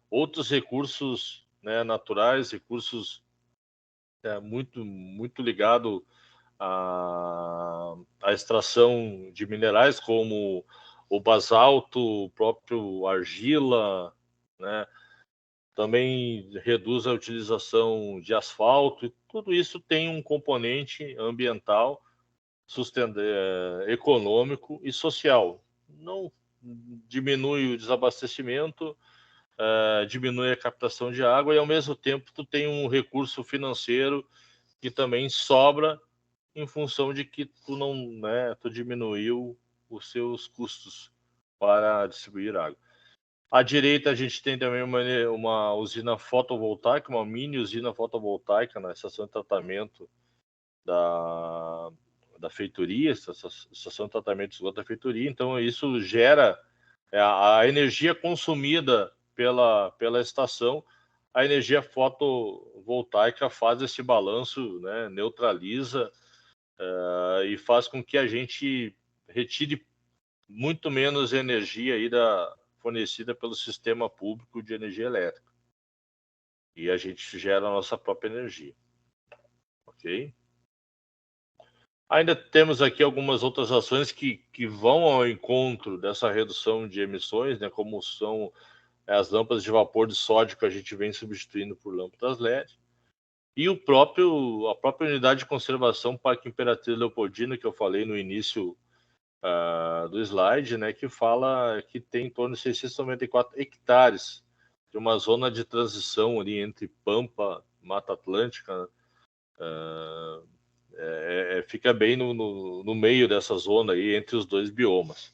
outros recursos, né, naturais, recursos muito ligado à extração de minerais, como o basalto, o próprio argila, né? Também reduz a utilização de asfalto, e tudo isso tem um componente ambiental, econômico e social. Não diminui o desabastecimento, diminui a captação de água, e ao mesmo tempo tu tem um recurso financeiro que também sobra em função de que tu não, né, tu diminuiu os seus custos para distribuir água. À direita a gente tem também uma usina fotovoltaica, uma mini usina fotovoltaica na estação de tratamento da feitoria, estação de tratamento de esgoto da feitoria. Então isso gera a energia consumida pela estação, a energia fotovoltaica faz esse balanço, né, neutraliza e faz com que a gente retire muito menos energia aí fornecida pelo sistema público de energia elétrica. E a gente gera a nossa própria energia. Ok? Ainda temos aqui algumas outras ações que vão ao encontro dessa redução de emissões, né, como são as lâmpadas de vapor de sódio que a gente vem substituindo por lâmpadas LED. E a própria unidade de conservação Parque Imperatriz Leopoldina, que eu falei no início do slide, né, que fala que tem em torno de 694 hectares de uma zona de transição ali entre Pampa, Mata Atlântica, fica bem no meio dessa zona aí, entre os dois biomas.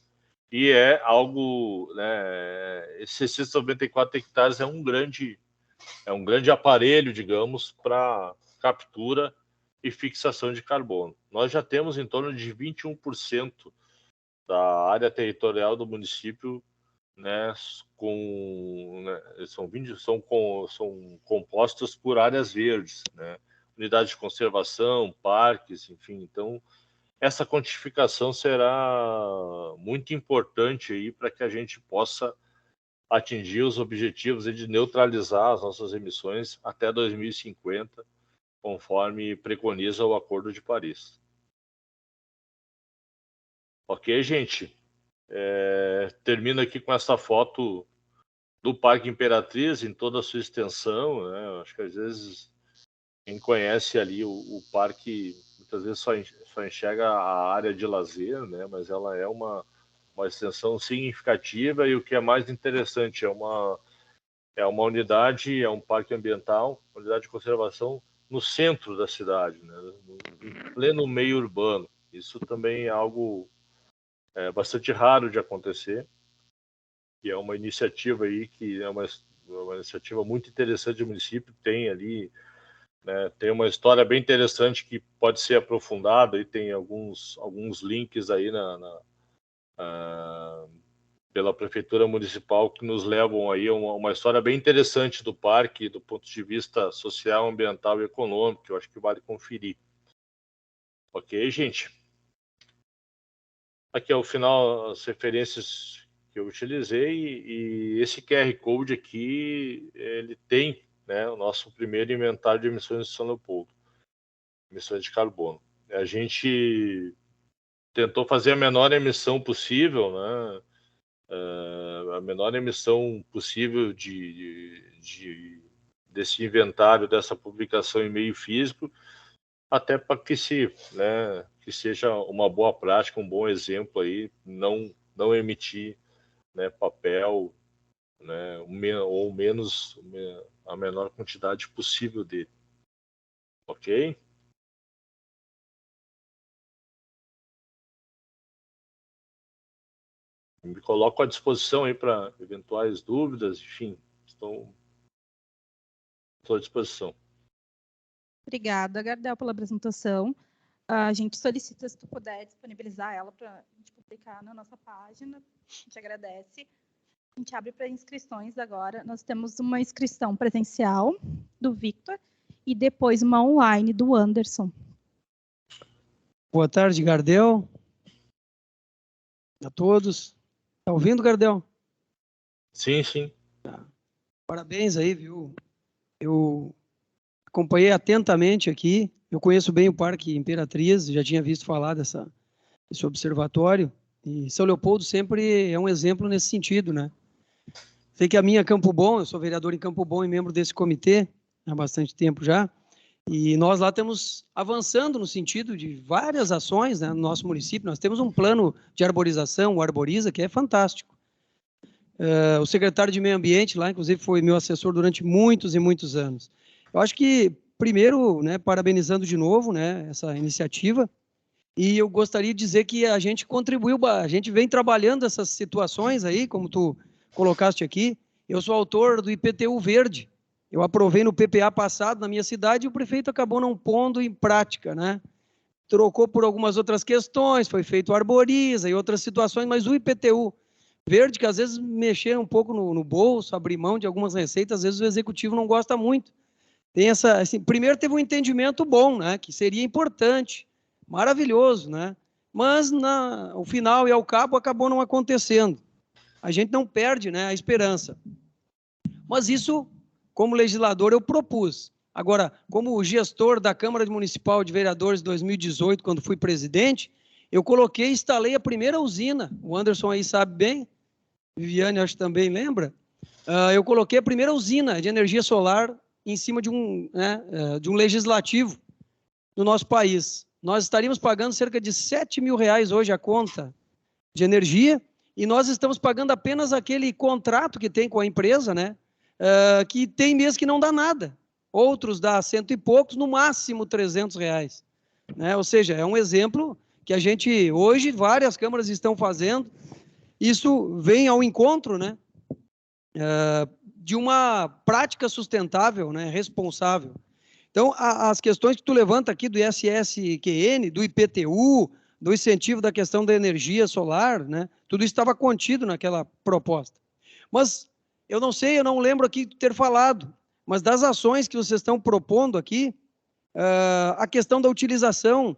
E é algo, né, esses 694 hectares é um grande aparelho, digamos, para captura e fixação de carbono. Nós já temos em torno de 21% da área territorial do município, né, são compostos por áreas verdes, né, unidades de conservação, parques, enfim. Então, essa quantificação será muito importante aí para que a gente possa atingir os objetivos de neutralizar as nossas emissões até 2050, conforme preconiza o Acordo de Paris. Ok, gente? Termino aqui com essa foto do Parque Imperatriz em toda a sua extensão, né? Acho que às vezes quem conhece ali o parque muitas vezes só enxerga a área de lazer, né? Mas ela é uma extensão significativa, e o que é mais interessante é uma unidade, é um parque ambiental, uma unidade de conservação no centro da cidade, né? Em pleno meio urbano. Isso também é algo bastante raro de acontecer, que é uma iniciativa aí que é uma iniciativa muito interessante do município. Tem ali, né, tem uma história bem interessante que pode ser aprofundada, e tem alguns links aí pela prefeitura municipal que nos levam aí a uma história bem interessante do parque, do ponto de vista social, ambiental e econômico, que eu acho que vale conferir. Ok, gente? Aqui é o final, as referências que eu utilizei, e esse QR Code aqui, ele tem, né, o nosso primeiro inventário de emissões de São Leopoldo, emissões de carbono. A gente tentou fazer a menor emissão possível, né, a menor emissão possível desse inventário, dessa publicação em meio físico, até para que que seja uma boa prática, um bom exemplo aí, não emitir, né, papel, né, ou menos, a menor quantidade possível dele. Ok? Me coloco à disposição aí para eventuais dúvidas, enfim, estou à disposição. Obrigada, Gardel, pela apresentação. A gente solicita, se tu puder disponibilizar ela para a gente publicar na nossa página. A gente agradece. A gente abre para inscrições agora. Nós temos uma inscrição presencial do Victor e depois uma online do Anderson. Boa tarde, Gardel. A todos. Está ouvindo, Gardel? Sim, sim. Parabéns aí, viu? Eu acompanhei atentamente aqui. Eu conheço bem o Parque Imperatriz, já tinha visto falar desse observatório. E São Leopoldo sempre é um exemplo nesse sentido, né? Sei que a minha Campo Bom, eu sou vereador em Campo Bom e membro desse comitê há bastante tempo já. E nós lá estamos avançando no sentido de várias ações, né, no nosso município. Nós temos um plano de arborização, o Arboriza, que é fantástico. O secretário de Meio Ambiente lá, inclusive, foi meu assessor durante muitos e muitos anos. Eu acho que, primeiro, né, parabenizando de novo, né, essa iniciativa, e eu gostaria de dizer que a gente contribuiu, a gente vem trabalhando essas situações aí, como tu colocaste aqui. Eu sou autor do IPTU Verde. Eu aprovei no PPA passado na minha cidade e o prefeito acabou não pondo em prática, né? Trocou por algumas outras questões, foi feito arboriza e outras situações, mas o IPTU Verde, que às vezes mexer um pouco no bolso, abrir mão de algumas receitas, às vezes o executivo não gosta muito. Tem essa, assim, primeiro teve um entendimento bom, né, que seria importante, maravilhoso, né, mas ao final e ao cabo acabou não acontecendo. A gente não perde, né, a esperança. Mas isso, como legislador, eu propus. Agora, como gestor da Câmara Municipal de Vereadores de 2018, quando fui presidente, eu coloquei e instalei a primeira usina. O Anderson aí sabe bem, Viviane acho que também lembra. Eu coloquei a primeira usina de energia solar em cima de um legislativo no nosso país. Nós estaríamos pagando cerca de R$ 7.000 hoje a conta de energia e nós estamos pagando apenas aquele contrato que tem com a empresa, né? Que tem mês que não dá nada. Outros dá cento e poucos, no máximo R$ 300. Né? Ou seja, é um exemplo que a gente, hoje, várias câmaras estão fazendo. Isso vem ao encontro, né? De uma prática sustentável, né, responsável. Então, as questões que tu levanta aqui do ISSQN, do IPTU, do incentivo da questão da energia solar, né, tudo isso estava contido naquela proposta. Mas eu não sei, eu não lembro aqui de ter falado, mas das ações que vocês estão propondo aqui, a questão da utilização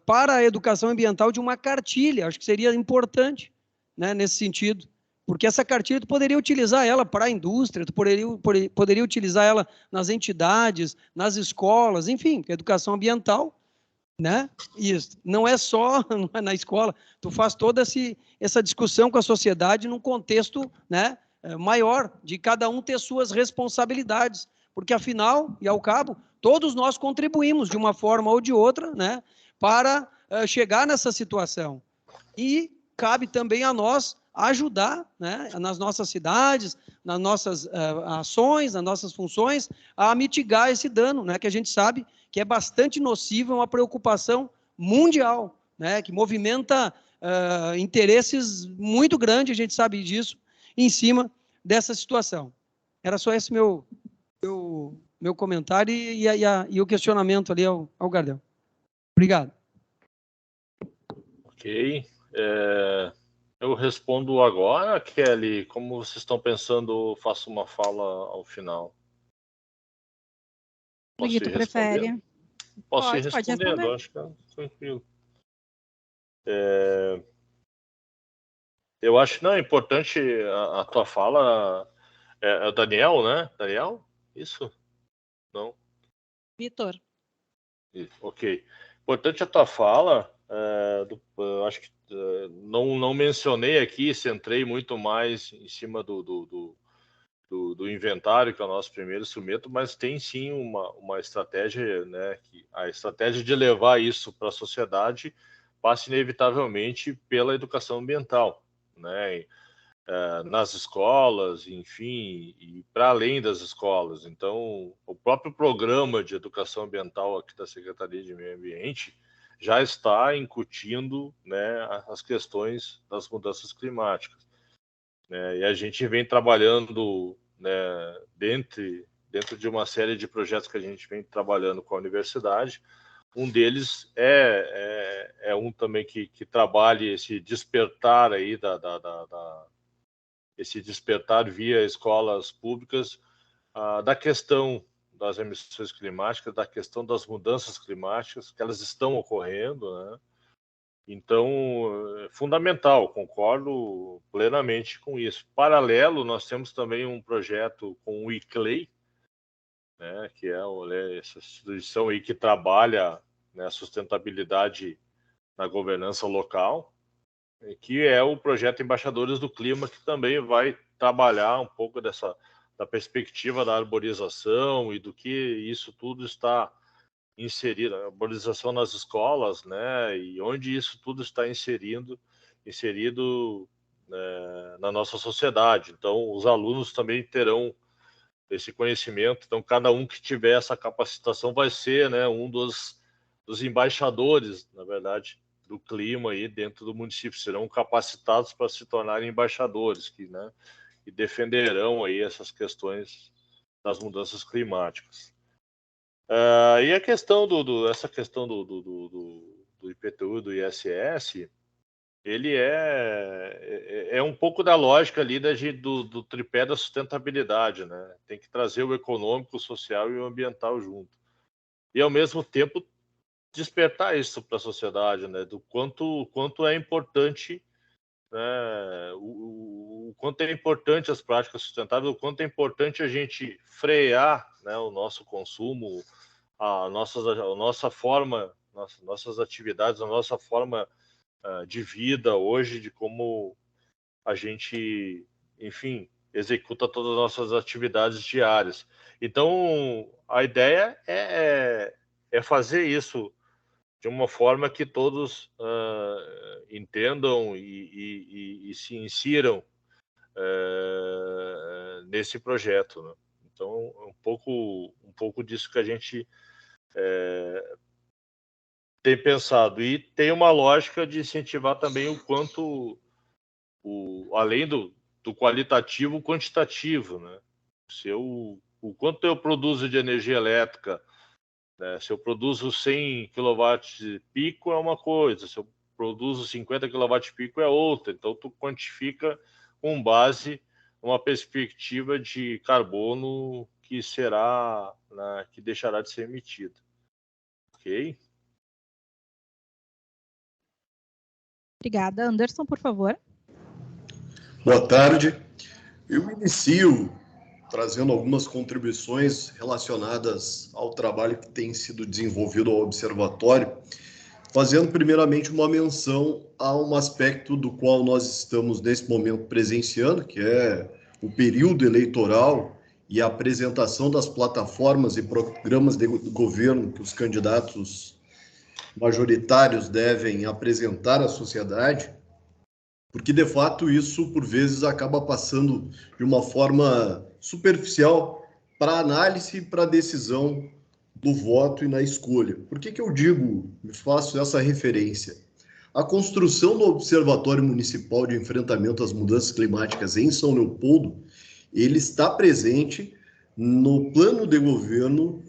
para a educação ambiental de uma cartilha, acho que seria importante, né, nesse sentido. Porque essa cartilha, tu poderia utilizar ela para a indústria, tu poderia utilizar ela nas entidades, nas escolas, enfim, educação ambiental, né? Isso. Não é só na escola, tu faz toda essa discussão com a sociedade num contexto, né, maior, de cada um ter suas responsabilidades. Porque, afinal, e ao cabo, todos nós contribuímos de uma forma ou de outra, né, para chegar nessa situação. E cabe também a nós ajudar, né, nas nossas cidades, nas nossas ações, nas nossas funções, a mitigar esse dano, né, que a gente sabe que é bastante nocivo, é uma preocupação mundial, né, que movimenta interesses muito grandes, a gente sabe disso, em cima dessa situação. Era só esse meu comentário e o questionamento ali ao Gardel. Obrigado. Ok. Eu respondo agora, Kelly. Como vocês estão pensando, faço uma fala ao final. Posso ir respondendo? Posso ir respondendo, acho que é tranquilo. Eu acho que não é importante a tua fala. É o Daniel, né? Daniel? Isso? Não? Vitor. Ok. Importante a tua fala. Acho que não mencionei aqui, centrei muito mais em cima do inventário, que é o nosso primeiro instrumento, mas tem sim uma estratégia, né? A estratégia de levar isso para a sociedade passa inevitavelmente pela educação ambiental, né? Nas escolas, enfim, e para além das escolas. Então, o próprio programa de educação ambiental aqui da Secretaria de Meio Ambiente já está incutindo, né, as questões das mudanças climáticas. Né? E a gente vem trabalhando, né, dentro de uma série de projetos que a gente vem trabalhando com a universidade. Um deles é um também que trabalhe esse despertar aí esse despertar via escolas públicas da questão das emissões climáticas, da questão das mudanças climáticas, que elas estão ocorrendo, né? Então, é fundamental, concordo plenamente com isso. Paralelo, nós temos também um projeto com o ICLEI, né, que é essa instituição aí que trabalha, né, a sustentabilidade na governança local, que é o projeto Embaixadores do Clima, que também vai trabalhar um pouco da perspectiva da arborização e do que isso tudo está inserido, a arborização nas escolas, né, e onde isso tudo está inserido na nossa sociedade. Então, os alunos também terão esse conhecimento. Então, cada um que tiver essa capacitação vai ser, né, um dos embaixadores, na verdade, do clima aí dentro do município. Serão capacitados para se tornarem embaixadores, né, e defenderão aí essas questões das mudanças climáticas. E a questão essa questão do IPTU, do ISS, ele é um pouco da lógica ali do tripé da sustentabilidade, né? Tem que trazer o econômico, o social e o ambiental junto. E, ao mesmo tempo, despertar isso para a sociedade, né? Do quanto é importante, né? O quanto é importante as práticas sustentáveis, o quanto é importante a gente frear, né, o nosso consumo, a nossa forma, nossas atividades, a nossa forma de vida hoje, de como a gente, enfim, executa todas as nossas atividades diárias. Então, a ideia é fazer isso de uma forma que todos entendam e se insiram nesse projeto, né? Então, um pouco disso que a gente tem pensado. E tem uma lógica de incentivar também o quanto, além do qualitativo, o quantitativo, né? O quanto eu produzo de energia elétrica, né? Se eu produzo 100 kW-pico é uma coisa, se eu produzo 50 kW-pico é outra. Então, tu quantifica com base uma perspectiva de carbono que será, né, que deixará de ser emitida. Ok? Obrigada. Anderson, por favor. Boa tarde. Eu inicio trazendo algumas contribuições relacionadas ao trabalho que tem sido desenvolvido ao Observatório, fazendo primeiramente uma menção a um aspecto do qual nós estamos nesse momento presenciando, que é o período eleitoral e a apresentação das plataformas e programas de governo que os candidatos majoritários devem apresentar à sociedade, porque, de fato, isso, por vezes, acaba passando de uma forma superficial para a análise e para a decisão do voto e na escolha. Por que eu digo, faço essa referência? A construção do Observatório Municipal de Enfrentamento às Mudanças Climáticas em São Leopoldo, ele está presente no plano de governo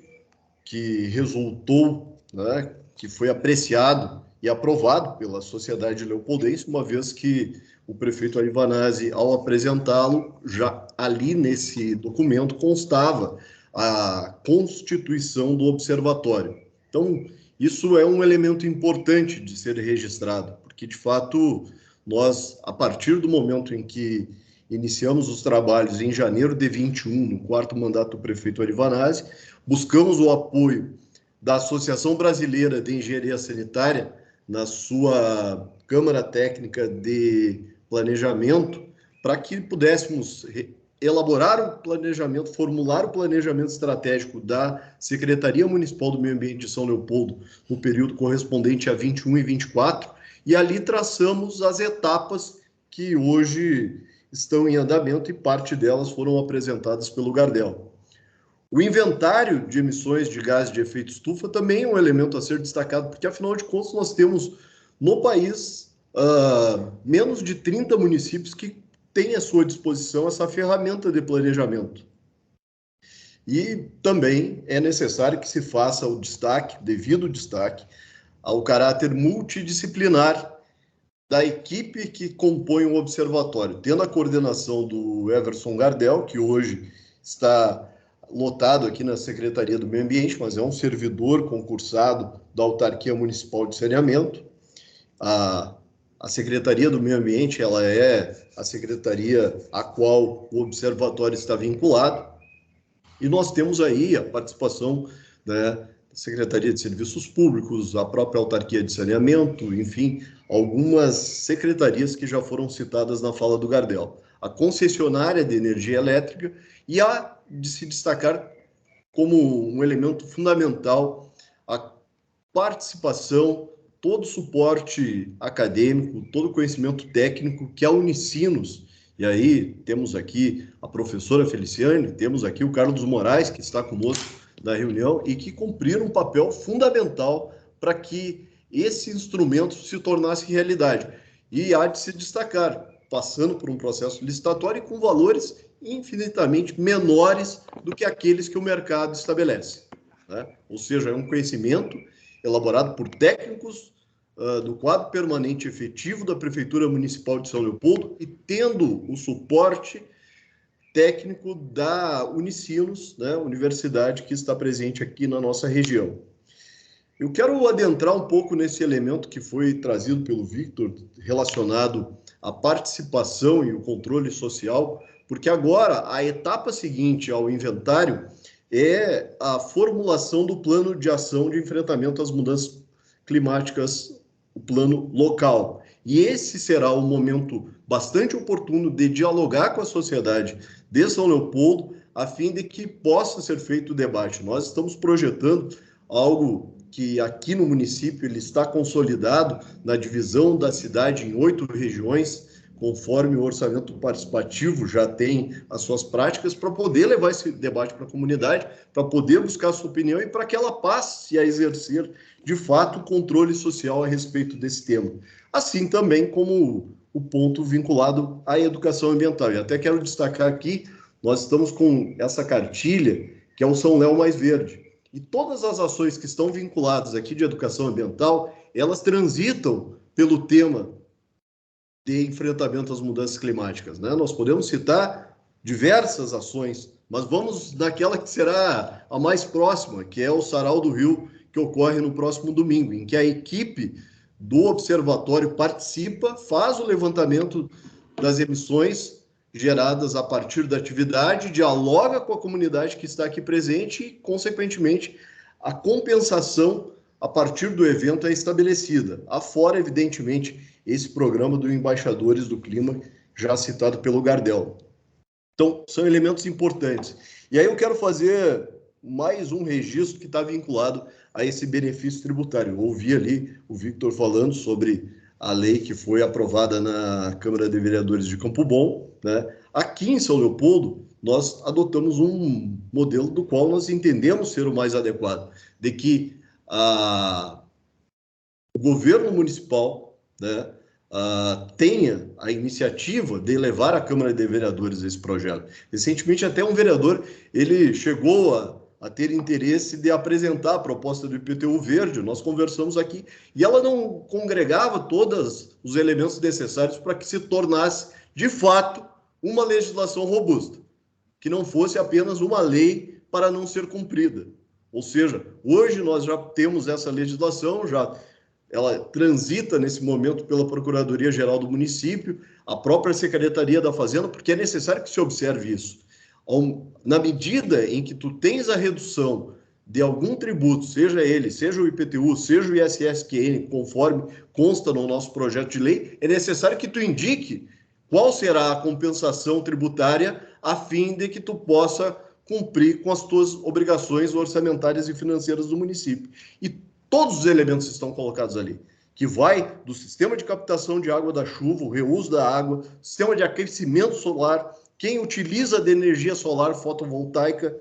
que resultou, né, que foi apreciado e aprovado pela sociedade leopoldense, uma vez que o prefeito Ari Vanazzi, ao apresentá-lo, já ali nesse documento constava a constituição do observatório. Então, isso é um elemento importante de ser registrado, porque, de fato, nós, a partir do momento em que iniciamos os trabalhos em janeiro de 21, no quarto mandato do prefeito Ari Vanazzi, buscamos o apoio da Associação Brasileira de Engenharia Sanitária, na sua Câmara Técnica de Planejamento, para que pudéssemos elaborar o planejamento, formular o planejamento estratégico da Secretaria Municipal do Meio Ambiente de São Leopoldo no período correspondente a 21 e 24, e ali traçamos as etapas que hoje estão em andamento e parte delas foram apresentadas pelo Gardel. O inventário de emissões de gases de efeito estufa também é um elemento a ser destacado, porque, afinal de contas, nós temos no país menos de 30 municípios que têm à sua disposição essa ferramenta de planejamento. E também é necessário que se faça o destaque, devido destaque, ao caráter multidisciplinar da equipe que compõe o observatório, tendo a coordenação do Everson Gardel, que hoje está lotado aqui na Secretaria do Meio Ambiente, mas é um servidor concursado da Autarquia Municipal de Saneamento, A Secretaria do Meio Ambiente, ela é a secretaria a qual o observatório está vinculado, e nós temos aí a participação, né, da Secretaria de Serviços Públicos, a própria Autarquia de Saneamento, enfim, algumas secretarias que já foram citadas na fala do Gardel. A concessionária de energia elétrica e há de se destacar como um elemento fundamental a participação, todo o suporte acadêmico, todo o conhecimento técnico que a Unicinos, e aí temos aqui a professora Feliciane, temos aqui o Carlos Moraes, que está conosco na reunião, e que cumpriram um papel fundamental para que esse instrumento se tornasse realidade. E há de se destacar, passando por um processo licitatório com valores infinitamente menores do que aqueles que o mercado estabelece, né? Ou seja, é um conhecimento elaborado por técnicos do quadro permanente efetivo da Prefeitura Municipal de São Leopoldo e tendo o suporte técnico da Unicinos, né, universidade que está presente aqui na nossa região. Eu quero adentrar um pouco nesse elemento que foi trazido pelo Victor, relacionado à participação e o controle social, porque agora a etapa seguinte ao inventário é a formulação do plano de ação de enfrentamento às mudanças climáticas, o plano local. E esse será um momento bastante oportuno de dialogar com a sociedade de São Leopoldo, a fim de que possa ser feito o debate. Nós estamos projetando algo que aqui no município ele está consolidado na divisão da cidade em 8 regiões, conforme o orçamento participativo já tem as suas práticas, para poder levar esse debate para a comunidade, para poder buscar a sua opinião e para que ela passe a exercer, de fato, o controle social a respeito desse tema. Assim também como o ponto vinculado à educação ambiental. E até quero destacar aqui, nós estamos com essa cartilha, que é o São Léo Mais Verde. E todas as ações que estão vinculadas aqui de educação ambiental, elas transitam pelo tema de enfrentamento às mudanças climáticas, né? Nós podemos citar diversas ações, mas vamos naquela que será a mais próxima, que é o Sarau do Rio, que ocorre no próximo domingo, em que a equipe do observatório participa, faz o levantamento das emissões geradas a partir da atividade, dialoga com a comunidade que está aqui presente e, consequentemente, a compensação a partir do evento é estabelecida. Afora, evidentemente, esse programa do Embaixadores do Clima, já citado pelo Gardel. Então, são elementos importantes. E aí eu quero fazer mais um registro que está vinculado a esse benefício tributário. Eu ouvi ali o Victor falando sobre a lei que foi aprovada na Câmara de Vereadores de Campo Bom, né? Aqui em São Leopoldo, nós adotamos um modelo do qual nós entendemos ser o mais adequado, de que o governo municipal, né, tenha a iniciativa de levar à Câmara de Vereadores esse projeto. Recentemente, até um vereador ele chegou a ter interesse de apresentar a proposta do IPTU verde, nós conversamos aqui, e ela não congregava todos os elementos necessários para que se tornasse, de fato, uma legislação robusta, que não fosse apenas uma lei para não ser cumprida. Ou seja, hoje nós já temos essa legislação, ela transita nesse momento pela Procuradoria-Geral do município, a própria Secretaria da Fazenda, porque é necessário que se observe isso. Na medida em que tu tens a redução de algum tributo, seja o IPTU, seja o ISSQN, conforme consta no nosso projeto de lei, é necessário que tu indique qual será a compensação tributária a fim de que tu possa cumprir com as tuas obrigações orçamentárias e financeiras do município. E todos os elementos estão colocados ali, que vai do sistema de captação de água da chuva, o reuso da água, sistema de aquecimento solar, quem utiliza de energia solar fotovoltaica,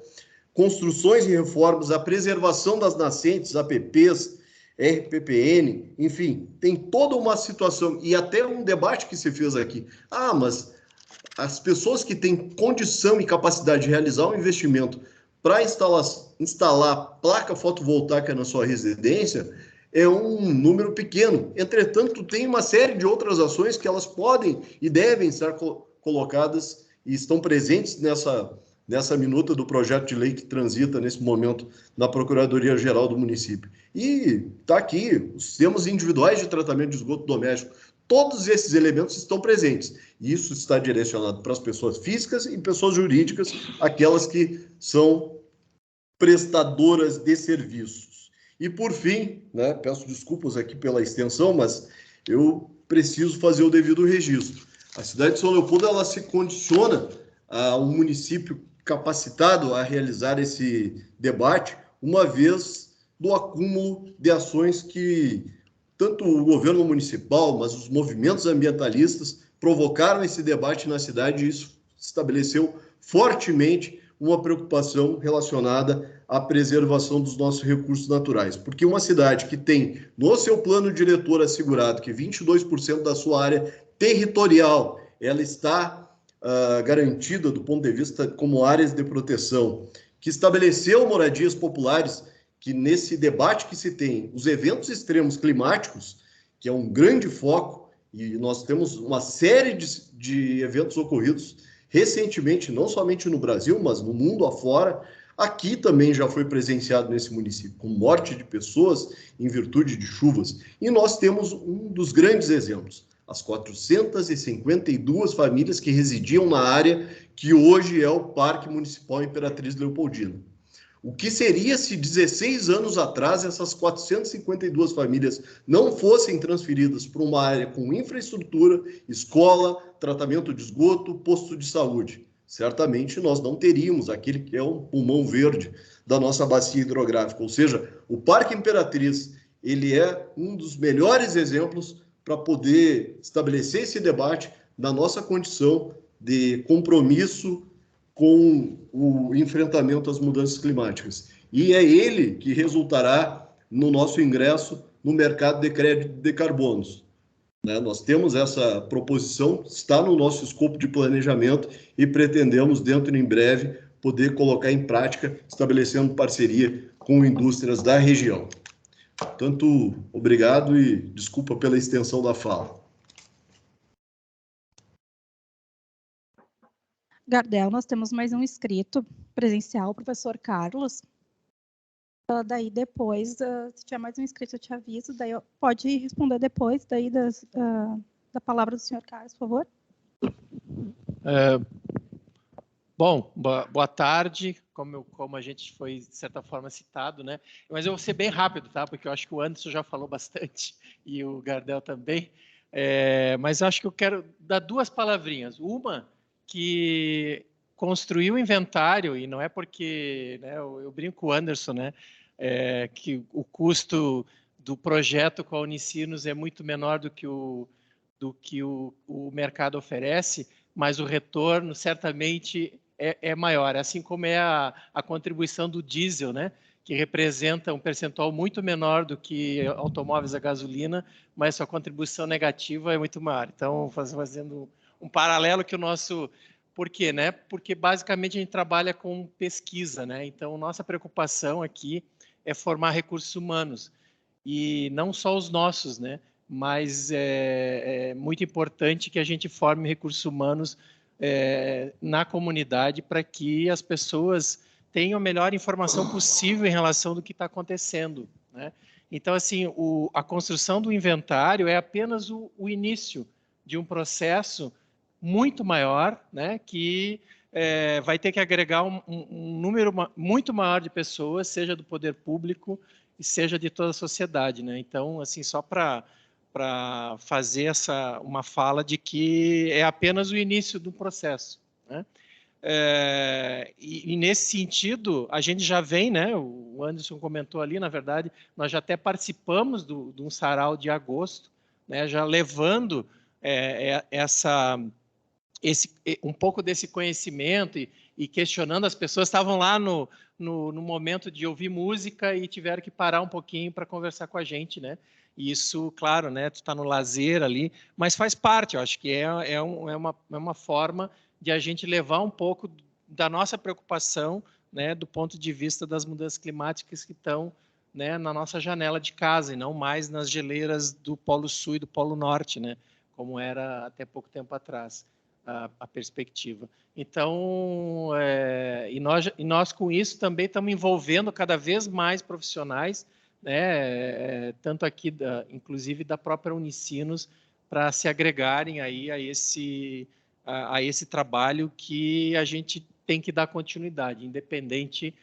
construções e reformas, a preservação das nascentes, APPs, RPPN, enfim, tem toda uma situação, e até um debate que se fez aqui. Mas as pessoas que têm condição e capacidade de realizar um investimento para instalar placa fotovoltaica na sua residência é um número pequeno. Entretanto, tem uma série de outras ações que elas podem e devem estar colocadas e estão presentes nessa nessa minuta do projeto de lei que transita nesse momento na Procuradoria-Geral do município. E está aqui, os sistemas individuais de tratamento de esgoto doméstico, todos esses elementos estão presentes. E isso está direcionado para as pessoas físicas e pessoas jurídicas, aquelas que são prestadoras de serviços. E, por fim, né, peço desculpas aqui pela extensão, mas eu preciso fazer o devido registro. A cidade de São Leopoldo, ela se condiciona a um município capacitado a realizar esse debate, uma vez do acúmulo de ações que tanto o governo municipal, mas os movimentos ambientalistas provocaram esse debate na cidade, e isso estabeleceu fortemente uma preocupação relacionada à preservação dos nossos recursos naturais. Porque uma cidade que tem no seu plano diretor assegurado que 22% da sua área territorial ela está garantida do ponto de vista como áreas de proteção, que estabeleceu moradias populares, que nesse debate que se tem, os eventos extremos climáticos, que é um grande foco, e nós temos uma série de eventos ocorridos recentemente, não somente no Brasil, mas no mundo afora. Aqui também já foi presenciado nesse município, com morte de pessoas em virtude de chuvas. E nós temos um dos grandes exemplos, as 452 famílias que residiam na área que hoje é o Parque Municipal Imperatriz Leopoldina. O que seria se 16 anos atrás essas 452 famílias não fossem transferidas para uma área com infraestrutura, escola, tratamento de esgoto, posto de saúde? Certamente nós não teríamos aquele que é um pulmão verde da nossa bacia hidrográfica. Ou seja, o Parque Imperatriz, ele é um dos melhores exemplos para poder estabelecer esse debate na nossa condição de compromisso com o enfrentamento às mudanças climáticas. E é ele que resultará no nosso ingresso no mercado de crédito de carbonos. Nós temos essa proposição, está no nosso escopo de planejamento e pretendemos, dentro em breve, poder colocar em prática, estabelecendo parceria com indústrias da região. Portanto, obrigado e desculpa pela extensão da fala. Gardel, nós temos mais um inscrito presencial, o professor Carlos. Daí depois, se tiver mais um inscrito, eu te aviso, daí pode responder depois daí da palavra do senhor Carlos, por favor. Bom, boa tarde, como a gente foi, de certa forma, citado, né? Mas eu vou ser bem rápido, tá? Porque eu acho que o Anderson já falou bastante, e o Gardel também. Mas acho que eu quero dar duas palavrinhas. Uma, que construiu o inventário, e não é porque, né, eu brinco com o Anderson, né? Que o custo do projeto com a Unicinos é muito menor do que o mercado oferece, mas o retorno, certamente, é maior, assim como é a contribuição do diesel, né, que representa um percentual muito menor do que automóveis a gasolina, mas sua contribuição negativa é muito maior. Então, fazendo um paralelo que o nosso... Por quê? Né? Porque, basicamente, a gente trabalha com pesquisa, né? Então, nossa preocupação aqui é formar recursos humanos, e não só os nossos, né? Mas é muito importante que a gente forme recursos humanos na comunidade para que as pessoas tenham a melhor informação possível em relação do que está acontecendo, né? Então, assim, a construção do inventário é apenas o início de um processo muito maior, né, que vai ter que agregar um número muito maior de pessoas, seja do poder público e seja de toda a sociedade, né? Então, assim, só para fazer uma fala de que é apenas o início do processo, né? E nesse sentido, a gente já vem, né? O Anderson comentou ali, na verdade, nós já até participamos de um sarau de agosto, né? Já levando um pouco desse conhecimento e questionando as pessoas. Estavam lá no momento de ouvir música e tiveram que parar um pouquinho para conversar com a gente, né? E isso, claro, né? Tu está no lazer ali, mas faz parte. Eu acho que é uma forma de a gente levar um pouco da nossa preocupação, né? Do ponto de vista das mudanças climáticas que estão, né, na nossa janela de casa e não mais nas geleiras do Polo Sul e do Polo Norte, né? Como era até pouco tempo atrás. a perspectiva. Então, e nós com isso também estamos envolvendo cada vez mais profissionais, né, tanto aqui, inclusive da própria Unicinos, para se agregarem aí a esse trabalho que a gente tem que dar continuidade, independente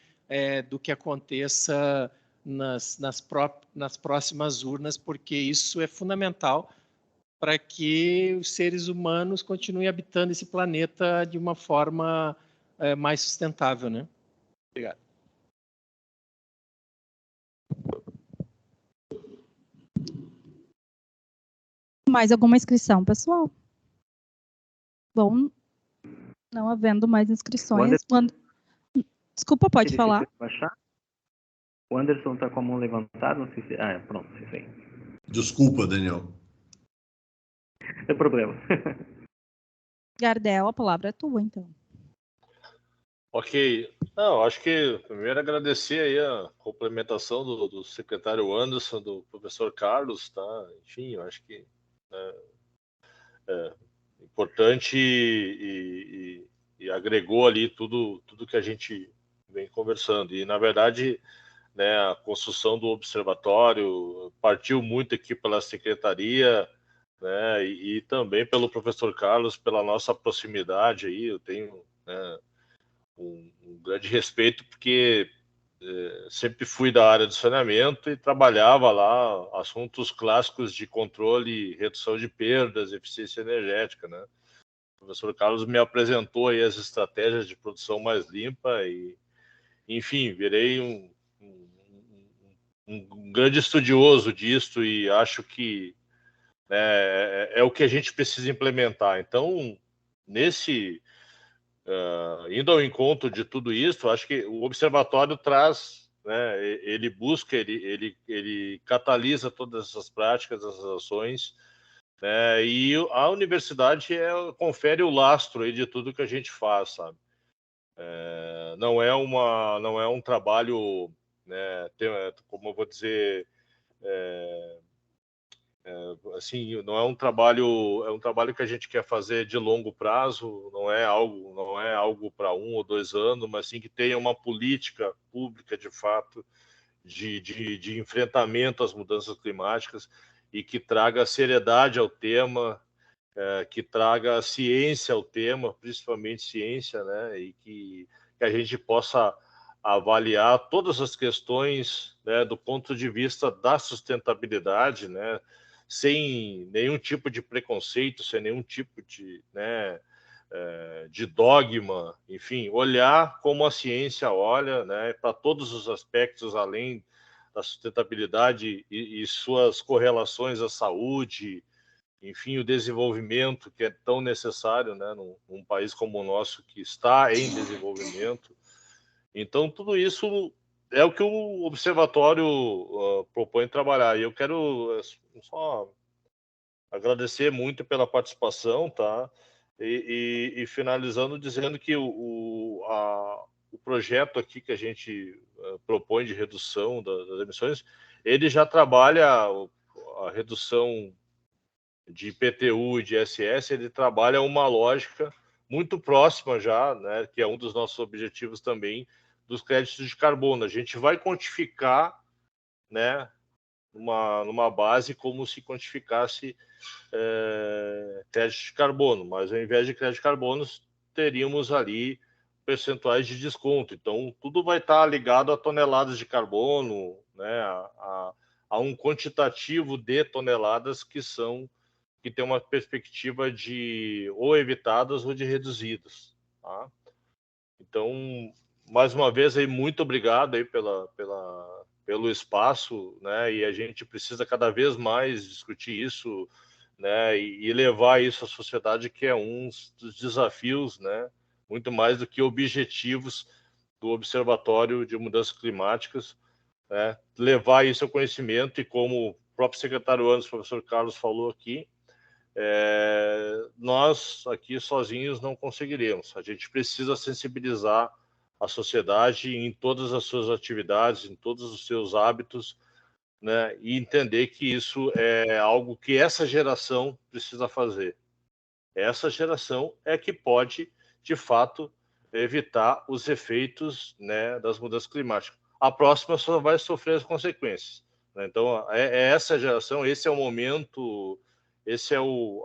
do que aconteça nas próximas urnas, porque isso é fundamental para que os seres humanos continuem habitando esse planeta de uma forma mais sustentável, né? Obrigado. Mais alguma inscrição, pessoal? Bom, não havendo mais inscrições... Desculpa, pode falar. O Anderson está com a mão levantada, não sei se... pronto, isso aí. Desculpa, Daniel. Não tem problema. Gardel, a palavra é tua, então. Ok. Não, acho que primeiro agradecer aí a complementação do secretário Anderson, do professor Carlos, tá? Enfim, eu acho que é importante e agregou ali tudo que a gente vem conversando. E, na verdade, né, a construção do observatório partiu muito aqui pela secretaria, né, e também pelo professor Carlos, pela nossa proximidade aí. Eu tenho, né, um grande respeito, porque sempre fui da área do saneamento e trabalhava lá assuntos clássicos de controle e redução de perdas, eficiência energética, né? O professor Carlos me apresentou aí as estratégias de produção mais limpa e, enfim, virei um grande estudioso disso e acho que é o que a gente precisa implementar. Então, indo ao encontro de tudo isso, acho que o observatório traz, né, ele busca, ele catalisa todas essas práticas, essas ações, né, e a universidade confere o lastro aí de tudo que a gente faz, sabe? Não é um trabalho, né, como eu vou dizer, assim, não é um trabalho, é um trabalho que a gente quer fazer de longo prazo, não é algo para 1 ou 2 anos, mas sim que tenha uma política pública de fato de enfrentamento às mudanças climáticas e que traga seriedade ao tema, que traga ciência ao tema, principalmente ciência, né, e que a gente possa avaliar todas as questões, né, do ponto de vista da sustentabilidade, né, sem nenhum tipo de preconceito, sem nenhum tipo de, né, de dogma, enfim, olhar como a ciência olha, né, para todos os aspectos além da sustentabilidade e suas correlações à saúde, enfim, o desenvolvimento que é tão necessário, né, num país como o nosso que está em desenvolvimento. Então, tudo isso é o que o Observatório propõe trabalhar. E eu quero só agradecer muito pela participação, tá? E finalizando dizendo que o projeto aqui que a gente propõe de redução das emissões, ele já trabalha a redução de IPTU e de ISS, ele trabalha uma lógica muito próxima já, né, que é um dos nossos objetivos também, dos créditos de carbono. A gente vai quantificar, né, numa base como se quantificasse crédito de carbono, mas ao invés de crédito de carbono, teríamos ali percentuais de desconto. Então, tudo vai estar ligado a toneladas de carbono, né, a um quantitativo de toneladas que tem uma perspectiva de ou evitadas ou de reduzidas, tá? Então, mais uma vez aí, muito obrigado aí pelo espaço, né? E a gente precisa cada vez mais discutir isso, né? E levar isso à sociedade, que é um dos desafios, né? Muito mais do que objetivos do Observatório de Mudanças Climáticas, né? Levar isso ao conhecimento e, como o próprio secretário Anderson, professor Carlos falou aqui, nós aqui sozinhos não conseguiremos. A gente precisa sensibilizar a sociedade em todas as suas atividades, em todos os seus hábitos, né, e entender que isso é algo que essa geração precisa fazer. Essa geração é que pode, de fato, evitar os efeitos, né, das mudanças climáticas. A próxima só vai sofrer as consequências, né? Então, é essa geração, esse é o momento, esse é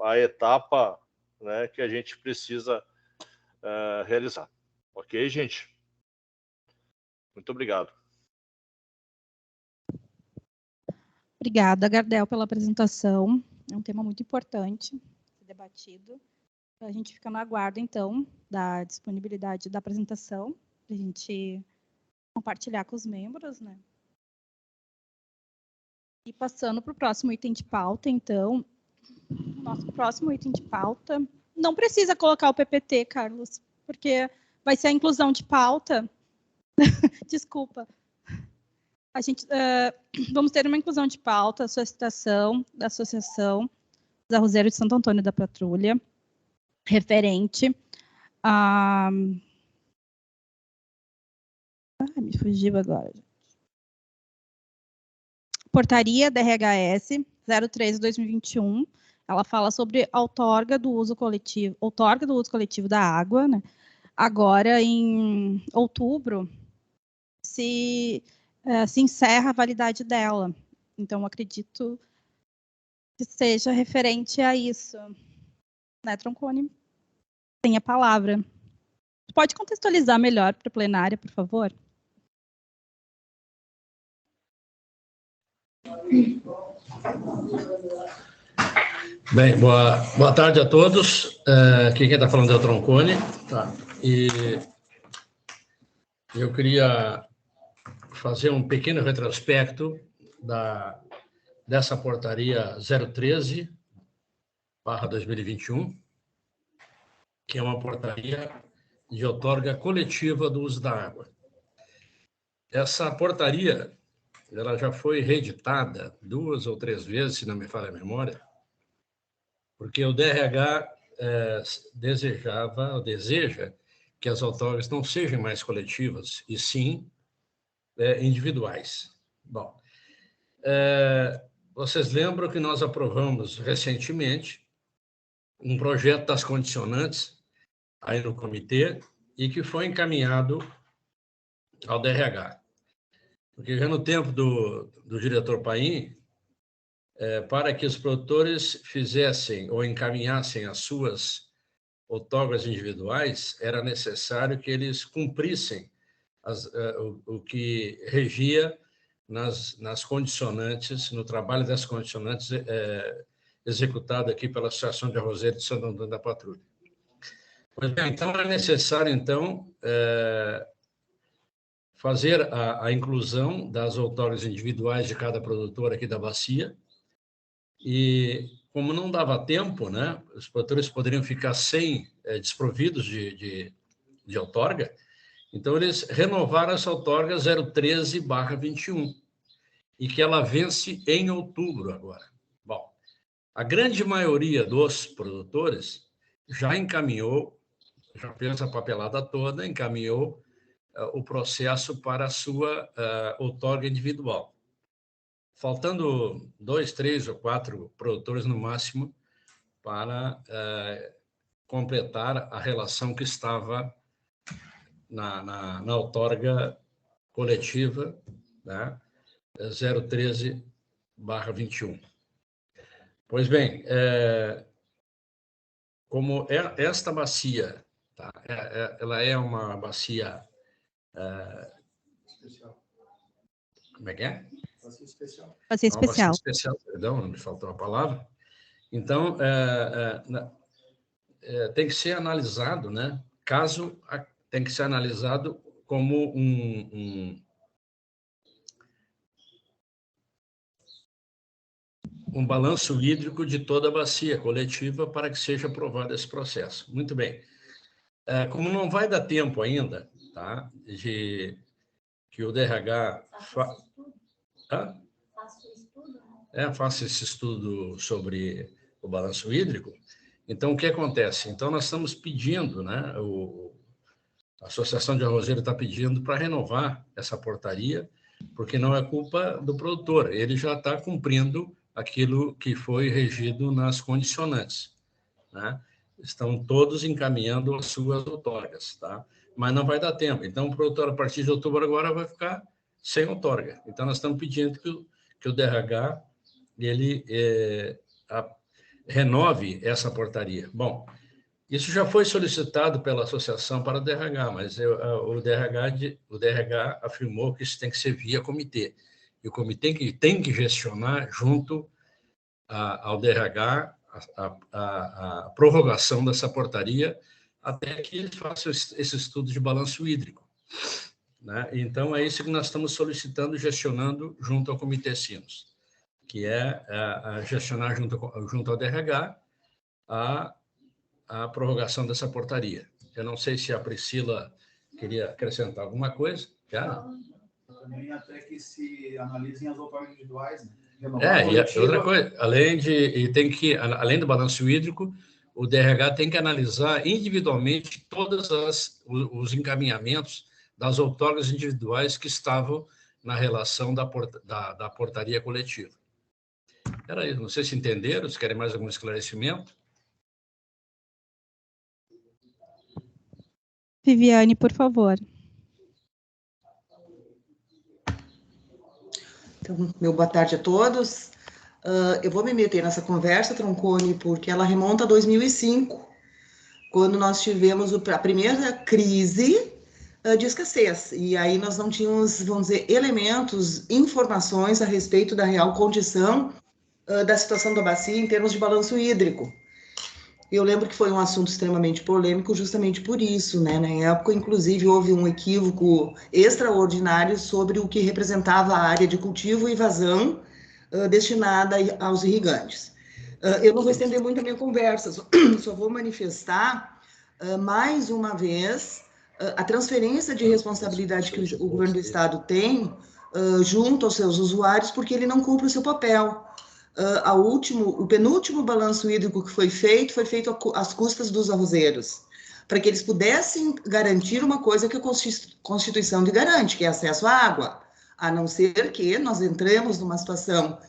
a etapa, né, que a gente precisa realizar. Ok, gente? Muito obrigado. Obrigada, Gardel, pela apresentação. É um tema muito importante ser debatido. A gente fica no aguardo, então, da disponibilidade da apresentação, para a gente compartilhar com os membros, né? E passando para o próximo item de pauta, então, nosso próximo item de pauta, não precisa colocar o PPT, Carlos, porque vai ser a inclusão de pauta. Desculpa. A gente, vamos ter uma inclusão de pauta, a solicitação da Associação dos Arrozeiros de Santo Antônio da Patrulha, referente a... me fugiu agora. Portaria DRHS 03/2021, ela fala sobre outorga do uso coletivo da água, né? Agora, em outubro, se encerra a validade dela. Então, acredito que seja referente a isso. Né, Tronconi? Tem a palavra. Pode contextualizar melhor para a plenária, por favor? Bem, boa tarde a todos. Aqui quem está falando é o Tronconi. Tá. E eu queria fazer um pequeno retrospecto dessa portaria 013/2021, que é uma portaria de outorga coletiva do uso da água. Essa portaria ela já foi reeditada 2 ou 3 vezes, se não me falha a memória, porque o DRH deseja que as outorgas não sejam mais coletivas, e sim individuais. Bom, vocês lembram que nós aprovamos recentemente um projeto das condicionantes aí no comitê e que foi encaminhado ao DRH. Porque já no tempo do diretor Paim, para que os produtores fizessem ou encaminhassem as suas outorgas individuais, era necessário que eles cumprissem o que regia nas condicionantes, no trabalho das condicionantes executado aqui pela Associação de Arrozeiros de Santo Antônio da Patrulha. Pois bem, então é necessário, então, fazer a inclusão das outorgas individuais de cada produtor aqui da bacia, e como não dava tempo, né, os produtores poderiam ficar desprovidos de outorga, então eles renovaram essa outorga 013/21, e que ela vence em outubro agora. Bom, a grande maioria dos produtores já encaminhou, já fez a papelada toda, encaminhou o processo para a sua outorga individual. Faltando 2, 3 ou 4 produtores no máximo para completar a relação que estava na outorga coletiva, né, 013/21. Pois bem, como esta bacia, tá, ela é uma bacia... como é que é? Bacia especial. Bacia especial, perdão, não me faltou a palavra. Então, tem que ser analisado, né? Tem que ser analisado como um balanço hídrico de toda a bacia coletiva para que seja aprovado esse processo. Muito bem. Como não vai dar tempo ainda, tá, de que o DRH faça esse estudo sobre o balanço hídrico, então o que acontece? Então nós estamos pedindo, né, a Associação de Arrozeiros está pedindo para renovar essa portaria, porque não é culpa do produtor, ele já está cumprindo aquilo que foi regido nas condicionantes, né? estão todos encaminhando as suas outorgas, tá? Mas não vai dar tempo. Então, o produtor, a partir de outubro agora, vai ficar sem outorga. Então, nós estamos pedindo que o DRH ele renove essa portaria. Bom, isso já foi solicitado pela Associação para o DRH, mas o DRH afirmou que isso tem que ser via comitê. E o comitê tem que gestionar junto ao DRH a prorrogação dessa portaria até que eles façam esse estudo de balanço hídrico, né? Então, é isso que nós estamos solicitando e gestionando junto ao Comitê Sinos, que é gestionar junto ao DRH a prorrogação dessa portaria. Eu não sei se a Priscila queria acrescentar alguma coisa. Também até que se analisem as outorgas individuais, né? E outra coisa, além do balanço hídrico, o DRH tem que analisar individualmente todos os encaminhamentos das outorgas individuais que estavam na relação da portaria coletiva. Era isso. Não sei se entenderam, se querem mais algum esclarecimento. Viviane, por favor. Então, meu boa tarde a todos. Eu vou me meter nessa conversa, Tronconi, porque ela remonta a 2005, quando nós tivemos a primeira crise de escassez. E aí nós não tínhamos, vamos dizer, elementos, informações a respeito da real condição da situação da bacia em termos de balanço hídrico. Eu lembro que foi um assunto extremamente polêmico justamente por isso, né? Na época, inclusive, houve um equívoco extraordinário sobre o que representava a área de cultivo e vazão destinada aos irrigantes. Eu não vou estender muito a minha conversa, só vou manifestar mais uma vez a transferência de responsabilidade que o governo do Estado tem junto aos seus usuários, porque ele não cumpre o seu papel. O penúltimo balanço hídrico que foi feito às custas dos arrozeiros, para que eles pudessem garantir uma coisa que a Constituição lhe garante, que é acesso à água, a não ser que nós entremos numa situação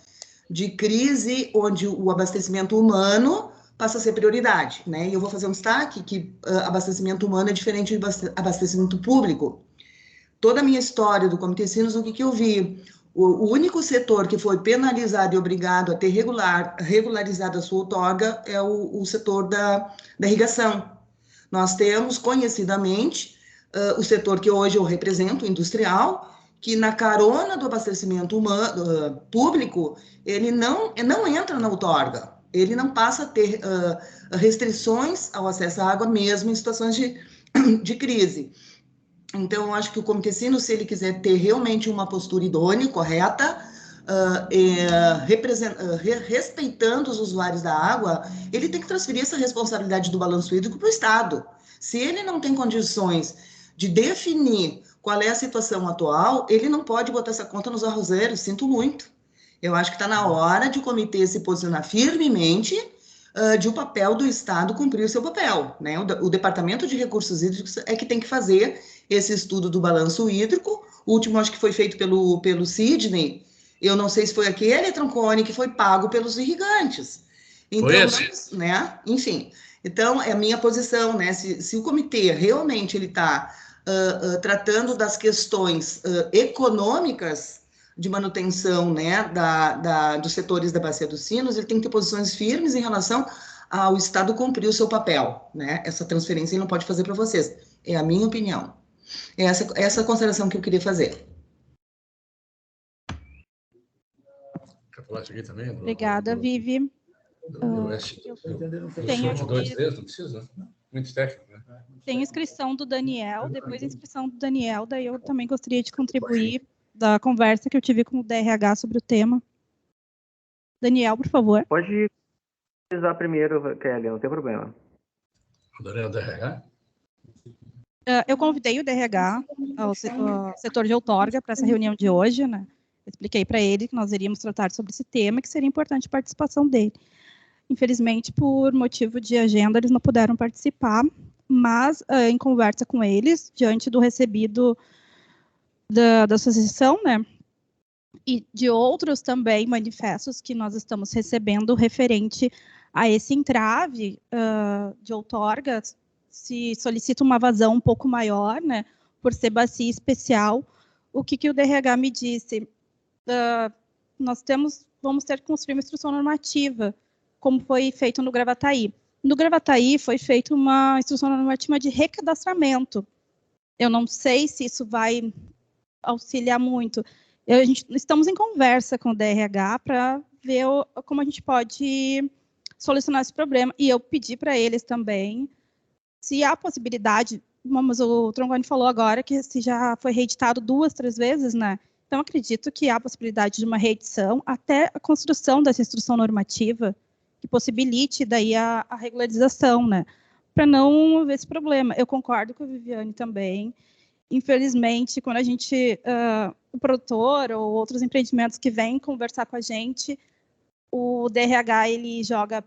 de crise onde o abastecimento humano passa a ser prioridade, né? E eu vou fazer um destaque que abastecimento humano é diferente de abastecimento público. Toda a minha história do Comitê Sinos, o que eu vi? O único setor que foi penalizado e obrigado a ter regularizado a sua outorga é o setor da irrigação. Nós temos, conhecidamente, o setor que hoje eu represento, o industrial, que na carona do abastecimento público, ele não entra na outorga, ele não passa a ter restrições ao acesso à água, mesmo em situações de crise. Então, eu acho que o Comitê Sinos, se ele quiser ter realmente uma postura idônea, correta, respeitando os usuários da água, ele tem que transferir essa responsabilidade do balanço hídrico para o Estado. Se ele não tem condições de definir qual é a situação atual, ele não pode botar essa conta nos arrozeiros, sinto muito. Eu acho que está na hora de o comitê se posicionar firmemente de o papel do Estado cumprir o seu papel, né? O Departamento de Recursos Hídricos é que tem que fazer esse estudo do balanço hídrico. O último, acho que foi feito pelo Sidney, eu não sei se foi aquele, Tronconi, que foi pago pelos irrigantes. Então, né? Enfim, então, é a minha posição, né? Se o comitê realmente ele está tratando das questões econômicas de manutenção, né, dos setores da Bacia dos Sinos, ele tem que ter posições firmes em relação ao Estado cumprir o seu papel, né? Essa transferência ele não pode fazer para vocês. É a minha opinião. É essa consideração que eu queria fazer. Quer falar isso aqui também? Obrigada, Vivi. Muito técnico, né? Tem inscrição do Daniel, depois da inscrição do Daniel, daí eu também gostaria de contribuir da conversa que eu tive com o DRH sobre o tema. Daniel, por favor. Pode usar primeiro, Kelly, não tem problema. O Daniel DRH? Eu convidei o DRH, o setor de outorga, para essa reunião de hoje, né? Expliquei para ele que nós iríamos tratar sobre esse tema, que seria importante a participação dele. Infelizmente, por motivo de agenda, eles não puderam participar, mas em conversa com eles, diante do recebido da associação, né, e de outros também manifestos que nós estamos recebendo referente a esse entrave de outorga, se solicita uma vazão um pouco maior, né, por ser bacia especial. O que o DRH me disse? Vamos ter que construir uma instrução normativa, como foi feito no Gravataí. No Gravataí foi feita uma instrução normativa de recadastramento. Eu não sei se isso vai auxiliar muito. Estamos em conversa com o DRH para ver como a gente pode solucionar esse problema. E eu pedi para eles também, se há possibilidade, mas o Tronconi falou agora que se já foi reeditado 2, 3 vezes, né? Então, acredito que há possibilidade de uma reedição até a construção dessa instrução normativa que possibilite daí a regularização, né? Para não haver esse problema. Eu concordo com a Viviane também. Infelizmente, quando a gente, o produtor ou outros empreendimentos que vêm conversar com a gente, o DRH ele joga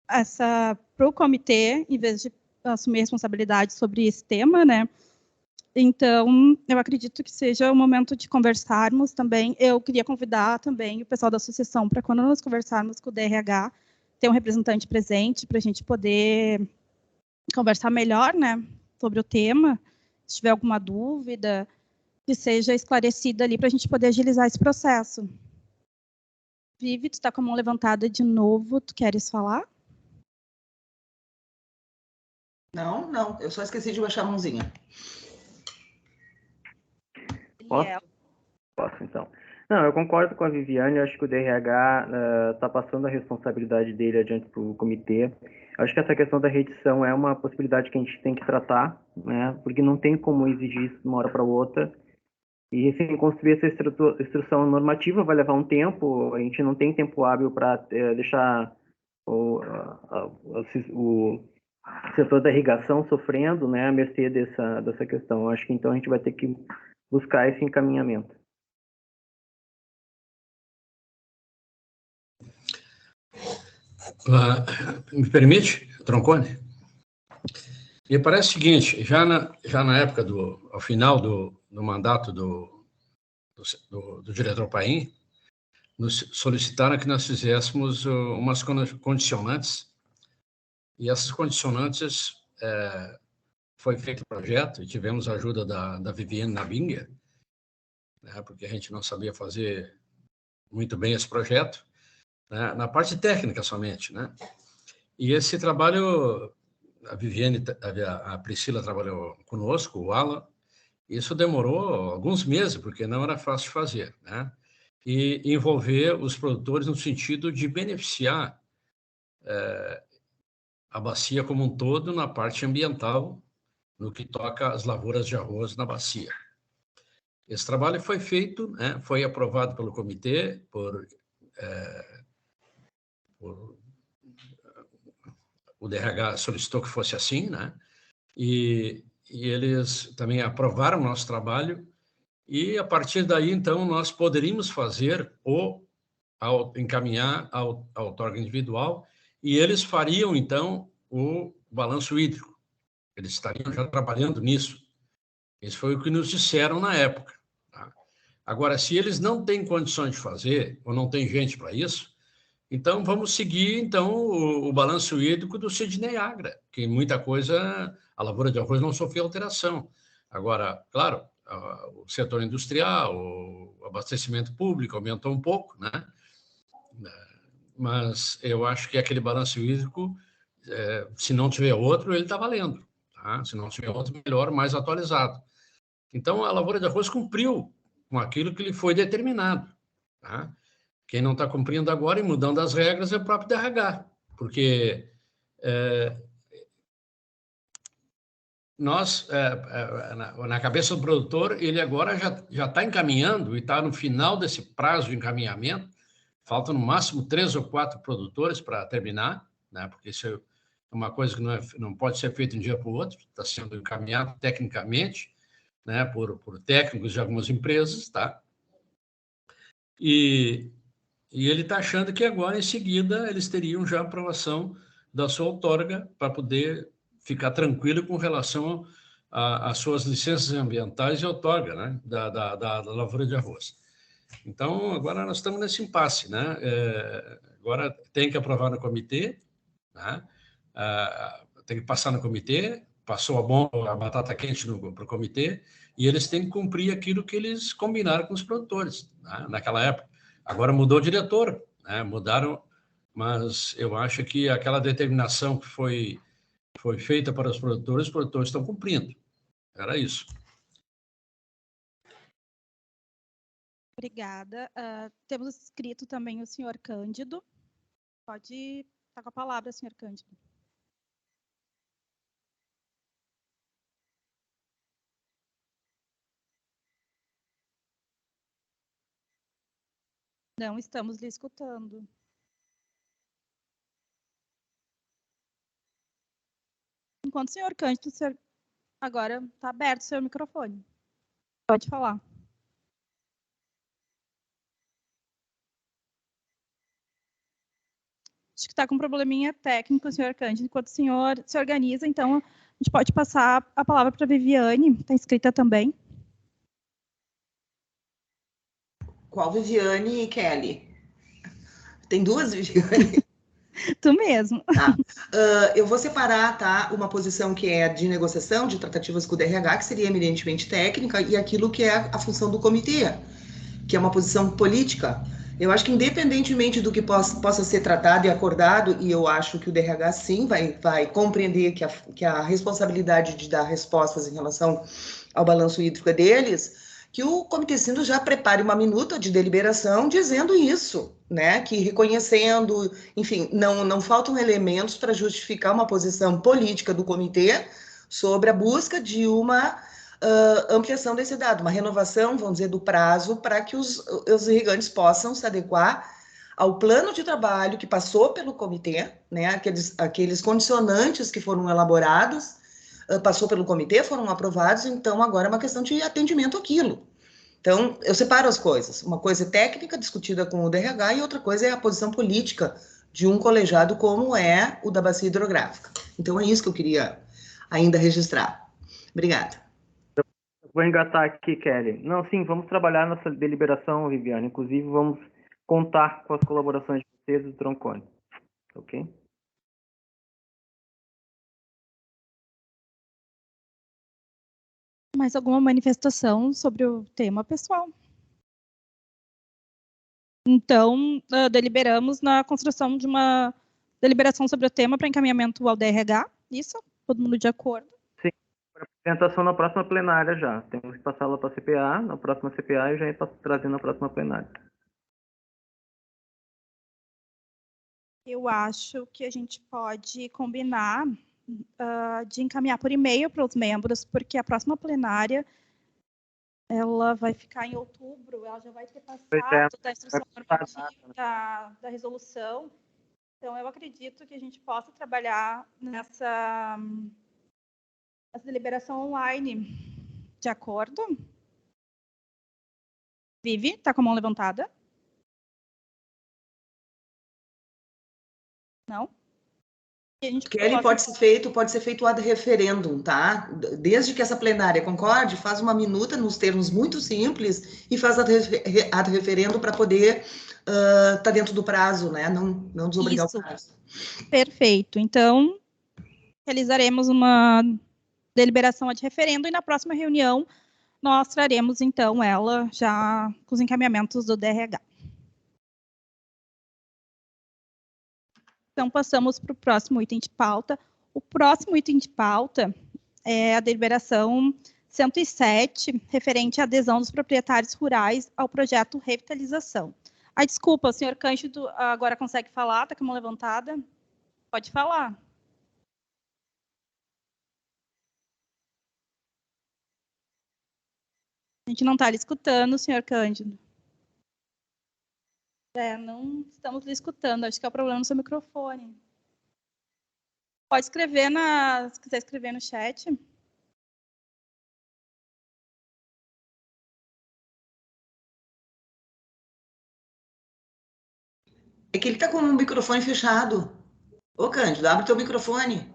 essa para o comitê, em vez de assumir responsabilidade sobre esse tema, né? Então, eu acredito que seja o momento de conversarmos também. Eu queria convidar também o pessoal da associação para, quando nós conversarmos com o DRH, ter um representante presente para a gente poder conversar melhor, né, sobre o tema. Se tiver alguma dúvida, que seja esclarecida ali para a gente poder agilizar esse processo. Vivi, tu está com a mão levantada de novo, tu queres falar? Não, eu só esqueci de baixar a mãozinha. Posso, então. Não, eu concordo com a Viviane, eu acho que o DRH está passando a responsabilidade dele adiante para o comitê. Eu acho que essa questão da reedição é uma possibilidade que a gente tem que tratar, né, porque não tem como exigir isso de uma hora para outra. E, assim, construir essa instrução normativa vai levar um tempo, a gente não tem tempo hábil para deixar o setor da irrigação sofrendo, né, à mercê dessa questão. Eu acho que, então, a gente vai ter que buscar esse encaminhamento. Me permite, Tronconi? Me parece o seguinte, já na época ao final do mandato do diretor Paim, nos solicitaram que nós fizéssemos umas condicionantes, e essas condicionantes foi feito o projeto, e tivemos a ajuda da Viviane Nabinger, né, porque a gente não sabia fazer muito bem esse projeto, né, na parte técnica somente, né? E esse trabalho, a Viviane, a Priscila trabalhou conosco, o Alan, isso demorou alguns meses, porque não era fácil de fazer, né? E envolver os produtores no sentido de beneficiar a bacia como um todo na parte ambiental, no que toca às lavouras de arroz na bacia. Esse trabalho foi feito, né, foi aprovado pelo comitê, o DRH solicitou que fosse assim, né? E eles também aprovaram o nosso trabalho, e a partir daí, então, nós poderíamos fazer encaminhar a outorga individual, e eles fariam, então, o balanço hídrico. Eles estariam já trabalhando nisso. Isso foi o que nos disseram na época. Tá? Agora, se eles não têm condições de fazer, ou não tem gente para isso, então vamos seguir então o balanço hídrico do Sidney Agra, que muita coisa, a lavoura de arroz não sofreu alteração. Agora, claro, o setor industrial, o abastecimento público aumentou um pouco, né? Mas eu acho que aquele balanço hídrico, se não tiver outro, ele está valendo. Tá? Se não tiver outro, melhor, mais atualizado. Então, a lavoura de arroz cumpriu com aquilo que lhe foi determinado. Tá? Quem não está cumprindo agora e mudando as regras é o próprio DRH, porque nós, na cabeça do produtor, ele agora já está encaminhando e está no final desse prazo de encaminhamento. Faltam no máximo 3 ou 4 produtores para terminar, né? Porque isso é uma coisa que não pode ser feita de um dia para o outro, está sendo encaminhado tecnicamente, né? Por técnicos de algumas empresas, tá? E ele está achando que agora, em seguida, eles teriam já a aprovação da sua outorga para poder ficar tranquilo com relação às suas licenças ambientais e outorga, né, da lavoura de arroz. Então, agora nós estamos nesse impasse, né? Agora tem que aprovar no comitê, né? Tem que passar no comitê, passou a batata quente para o comitê, e eles têm que cumprir aquilo que eles combinaram com os produtores, né? Naquela época. Agora mudou o diretor, né? Mudaram, mas eu acho que aquela determinação que foi feita para os produtores estão cumprindo. Era isso. Obrigada. Temos escrito também o senhor Cândido. Pode estar com a palavra, senhor Cândido. Não estamos lhe escutando. Enquanto o senhor Cândido, agora está aberto o seu microfone. Pode falar. Acho que está com um probleminha técnico, senhor Cândido. Enquanto o senhor se organiza, então, a gente pode passar a palavra para a Viviane, está inscrita também. Qual Viviane, Kelly? Tem duas Viviane? Tu mesmo. Tá. Eu vou separar, tá, uma posição que é de negociação, de tratativas com o DRH, que seria eminentemente técnica, e aquilo que é a função do comitê, que é uma posição política. Eu acho que, independentemente do que possa ser tratado e acordado, e eu acho que o DRH, sim, vai compreender que a responsabilidade de dar respostas em relação ao balanço hídrico é deles, que o Comitê Síndico já prepare uma minuta de deliberação dizendo isso, né? Que reconhecendo, enfim, não faltam elementos para justificar uma posição política do comitê sobre a busca de uma ampliação desse dado, uma renovação, vamos dizer, do prazo para que os irrigantes possam se adequar ao plano de trabalho que passou pelo comitê, né? Aqueles condicionantes que foram elaborados, passou pelo comitê, foram aprovados, então agora é uma questão de atendimento àquilo. Então, eu separo as coisas. Uma coisa é técnica, discutida com o DRH, e outra coisa é a posição política de um colegiado como é o da Bacia Hidrográfica. Então, é isso que eu queria ainda registrar. Obrigada. Vou engatar aqui, Kelly. Não, sim, vamos trabalhar nessa deliberação, Viviane. Inclusive, vamos contar com as colaborações de vocês e do Troncone. Ok? Mais alguma manifestação sobre o tema, pessoal? Então, deliberamos na construção de uma deliberação sobre o tema para encaminhamento ao DRH. Isso? Todo mundo de acordo? Sim, para apresentação na próxima plenária já. Temos que passá-la para a CPA, na próxima CPA, e já está trazendo na próxima plenária. Eu acho que a gente pode combinar de encaminhar por e-mail para os membros, porque a próxima plenária ela vai ficar em outubro, ela já vai ter passado da instrução normativa, da resolução. Então, eu acredito que a gente possa trabalhar nessa deliberação online. De acordo? Vivi, está com a mão levantada? Não? Kelly, pode ser feito ad referendum, tá? Desde que essa plenária concorde, faz uma minuta nos termos muito simples e faz ad referendum para poder estar dentro do prazo, né? Não desobrigar o prazo. Perfeito. Então, realizaremos uma deliberação ad referendo e na próxima reunião nós traremos, então, ela já com os encaminhamentos do DRH. Então, passamos para o próximo item de pauta. O próximo item de pauta é a deliberação 107, referente à adesão dos proprietários rurais ao projeto Revitalização. Desculpa, o senhor Cândido agora consegue falar? Está com a mão levantada? Pode falar. A gente não está lhe escutando, senhor Cândido. Não estamos lhe escutando. Acho que é o problema no seu microfone. Pode escrever se quiser escrever no chat. É que ele está com o microfone fechado. Ô, Cândido, abre teu microfone.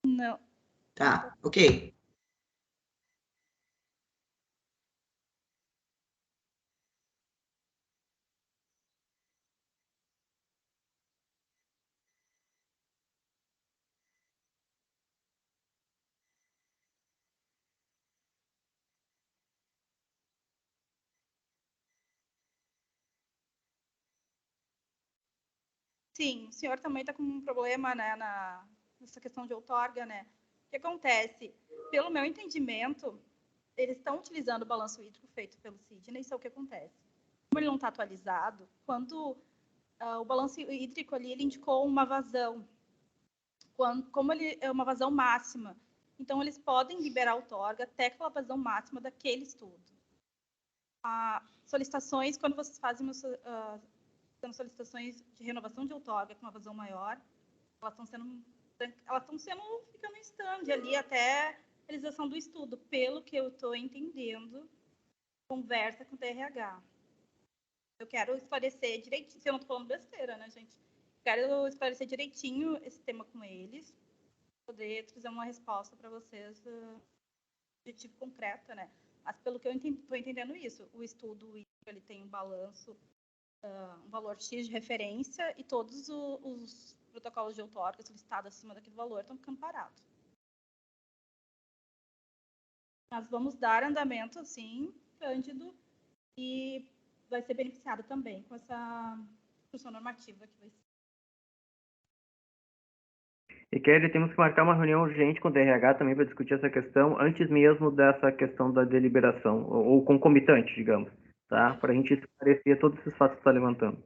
Não. Tá, ok. Sim, o senhor também está com um problema, né, nessa questão de outorga, né? O que acontece? Pelo meu entendimento, eles estão utilizando o balanço hídrico feito pelo Sidney, isso é o que acontece. Como ele não está atualizado, quando o balanço hídrico ali, ele indicou uma vazão, como ele é uma vazão máxima, então eles podem liberar a outorga até aquela vazão máxima daquele estudo. Solicitações, quando vocês fazem solicitações de renovação de outorga com uma vazão maior, elas estão ficando em stand ali até a realização do estudo, pelo que eu estou entendendo, conversa com o TRH. Eu quero esclarecer direitinho, se eu não estou falando besteira, né, gente? Quero esclarecer direitinho esse tema com eles, poder trazer uma resposta para vocês, objetivo concreta, né? Mas pelo que eu estou entendendo isso, o estudo ele tem um balanço, um valor X de referência, e todos os protocolos de outorga solicitados acima daquele valor estão ficando parados. Nós vamos dar andamento, assim, Cândido, e vai ser beneficiado também com essa instrução normativa que vai ser. E Kelly, temos que marcar uma reunião urgente com o DRH também para discutir essa questão, antes mesmo dessa questão da deliberação, ou concomitante, digamos, tá? Para a gente esclarecer todos esses fatos que você está levantando.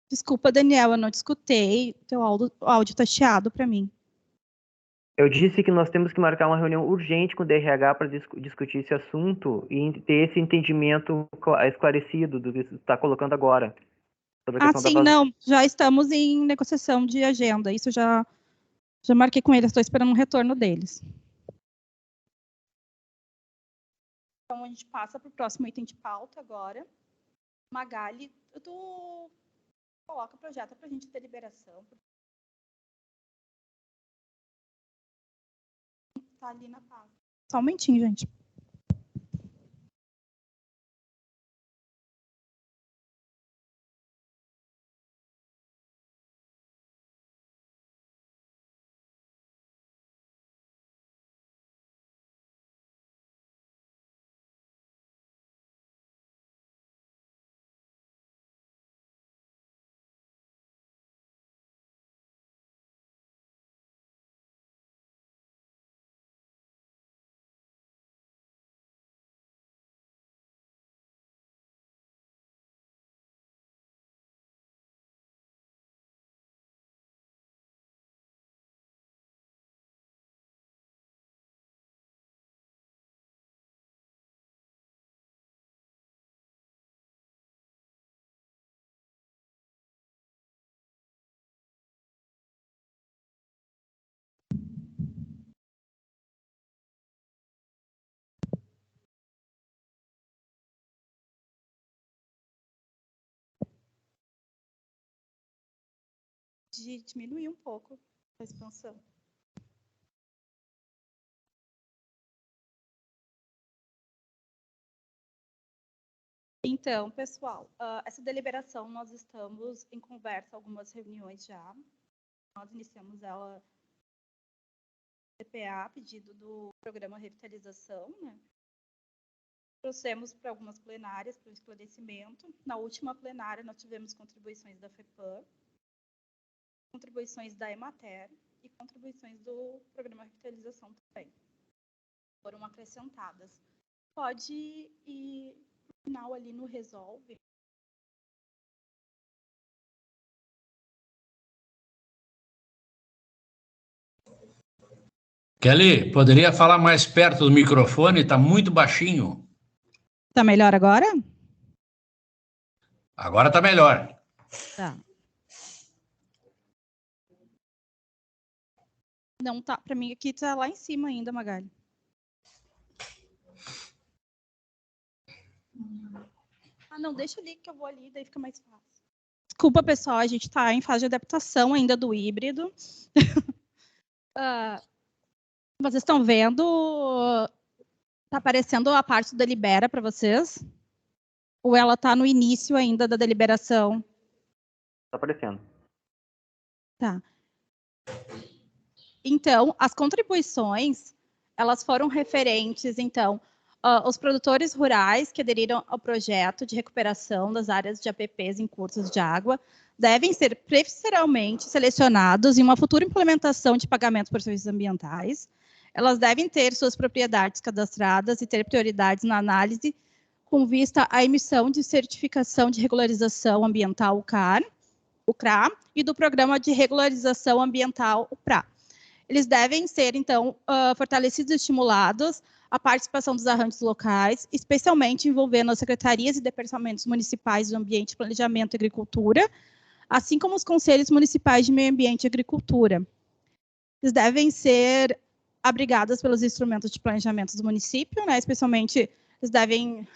Desculpa, Daniel, eu não te escutei, teu áudio está chiado para mim. Eu disse que nós temos que marcar uma reunião urgente com o DRH para discutir esse assunto e ter esse entendimento esclarecido do que você está colocando agora. Sim, não, já estamos em negociação de agenda, isso já marquei com eles, estou esperando um retorno deles. Então, a gente passa para o próximo item de pauta agora. Magali, tu coloca o projeto para a gente ter deliberação. Está ali na pauta. Só um momentinho, gente. De diminuir um pouco a expansão. Então, pessoal, essa deliberação nós estamos em conversa, algumas reuniões já. Nós iniciamos ela CPA, pedido do programa Revitalização, né? Trouxemos para algumas plenárias para o esclarecimento. Na última plenária, nós tivemos contribuições da FEPAM, contribuições da Emater e contribuições do programa Revitalização também. Foram acrescentadas. Pode ir no final ali no Resolve. Kelly, poderia falar mais perto do microfone? Está muito baixinho. Está melhor agora? Agora está melhor. Tá. Não tá, para mim aqui está lá em cima ainda, Magali. Não, deixa ali que eu vou ali, daí fica mais fácil. Desculpa, pessoal, a gente está em fase de adaptação ainda do híbrido. Vocês estão vendo? Está aparecendo a parte da delibera para vocês? Ou ela está no início ainda da deliberação? Está aparecendo. Tá. Então, as contribuições, elas foram referentes, então, os produtores rurais que aderiram ao projeto de recuperação das áreas de APPs em cursos de água, devem ser preferencialmente selecionados em uma futura implementação de pagamento por serviços ambientais. Elas devem ter suas propriedades cadastradas e ter prioridades na análise com vista à emissão de certificação de regularização ambiental, o CRA, e do Programa de Regularização Ambiental, o PRA. Eles devem ser, então, fortalecidos e estimulados a participação dos arranjos locais, especialmente envolvendo as secretarias e departamentos municipais do Ambiente, Planejamento e Agricultura, assim como os conselhos municipais de Meio Ambiente e Agricultura. Eles devem ser abrigados pelos instrumentos de planejamento do município, né? Especialmente, eles devem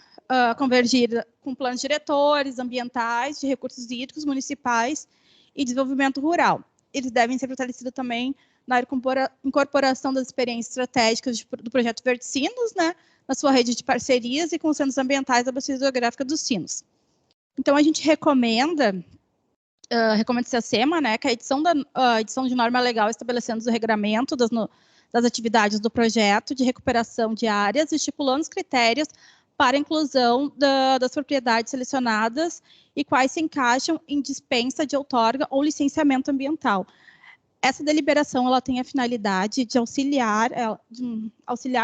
convergir com planos diretores ambientais, de recursos hídricos municipais e desenvolvimento rural. Eles devem ser fortalecidos também na incorporação das experiências estratégicas do projeto Verde Sinos, né, na sua rede de parcerias e com os centros ambientais da Bacia Hidrográfica dos Sinos. Então, a gente recomenda SEMA, né, que a edição de norma legal estabelecendo o regramento das atividades do projeto de recuperação de áreas, estipulando os critérios para a inclusão das propriedades selecionadas e quais se encaixam em dispensa de outorga ou licenciamento ambiental. Essa deliberação ela tem a finalidade de auxiliar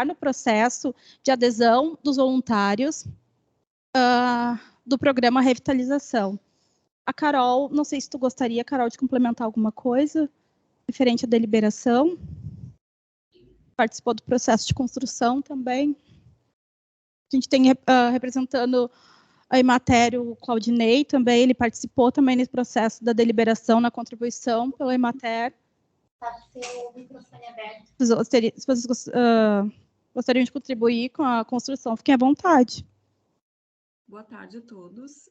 no processo de adesão dos voluntários do programa Revitalização. A Carol, não sei se tu gostaria, Carol, de complementar alguma coisa referente à deliberação. Participou do processo de construção também. A gente tem representando a Emater, o Claudinei também, ele participou também nesse processo da deliberação na contribuição pela Emater. Seu microfone aberto. Se vocês gostariam de contribuir com a construção, fiquem à vontade. Boa tarde a todos.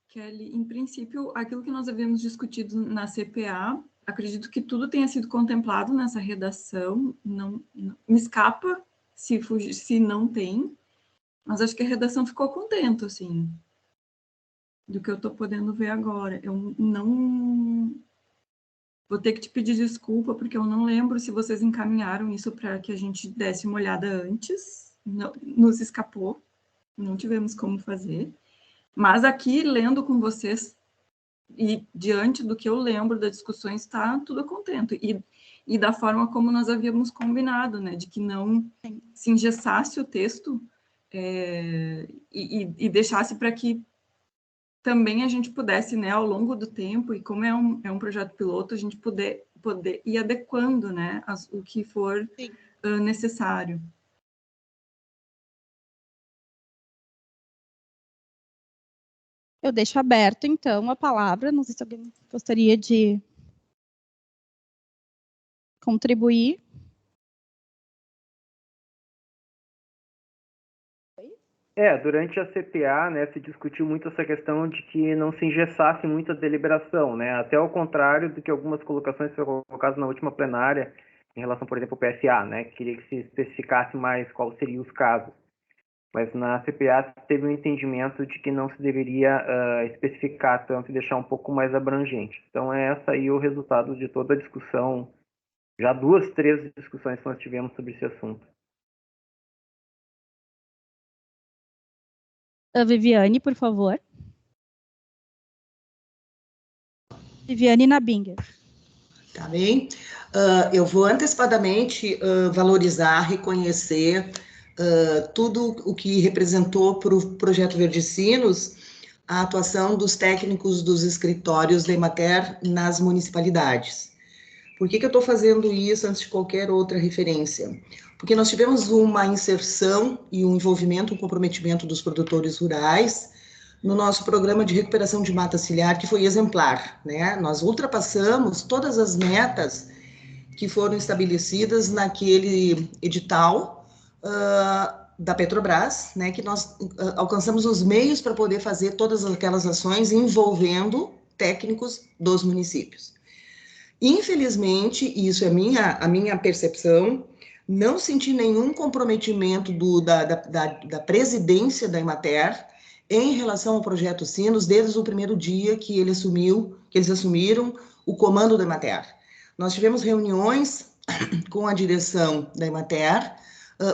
Kelly, em princípio, aquilo que nós havíamos discutido na CPA, acredito que tudo tenha sido contemplado nessa redação, não me escapa se não tem, mas acho que a redação ficou contente, assim, do que eu estou podendo ver agora. Eu não... Vou ter que te pedir desculpa, porque eu não lembro se vocês encaminharam isso para que a gente desse uma olhada antes. Não, nos escapou, não tivemos como fazer. Mas aqui, lendo com vocês, e diante do que eu lembro das discussões, está tudo contente. E da forma como nós havíamos combinado, né? De que não se engessasse o texto e deixasse para que também a gente pudesse, né, ao longo do tempo, e como é um projeto piloto, a gente poder ir adequando, né, o que for necessário. Eu deixo aberto, então, a palavra. Não sei se alguém gostaria de contribuir. Durante a CPA, né, se discutiu muito essa questão de que não se engessasse muito a deliberação, né, até ao contrário do que algumas colocações foram colocadas na última plenária, em relação, por exemplo, ao PSA, né, que queria que se especificasse mais quais seriam os casos. Mas na CPA teve um entendimento de que não se deveria especificar tanto e deixar um pouco mais abrangente. Então, essa aí é o resultado de toda a discussão, já 2, 3 discussões que nós tivemos sobre esse assunto. Viviane, por favor. Viviane Nabinger. Tá bem. Eu vou antecipadamente valorizar, reconhecer tudo o que representou para o Projeto Verde Sinos a atuação dos técnicos dos escritórios da Emater nas municipalidades. Por que eu estou fazendo isso antes de qualquer outra referência? Porque nós tivemos uma inserção e um envolvimento, um comprometimento dos produtores rurais no nosso programa de recuperação de mata ciliar, que foi exemplar, né? Nós ultrapassamos todas as metas que foram estabelecidas naquele edital da Petrobras, né? Que nós alcançamos os meios para poder fazer todas aquelas ações envolvendo técnicos dos municípios. Infelizmente, isso é a minha percepção, não senti nenhum comprometimento da presidência da Emater em relação ao projeto Sinos desde o primeiro dia que eles assumiram o comando da Emater. Nós tivemos reuniões com a direção da Emater,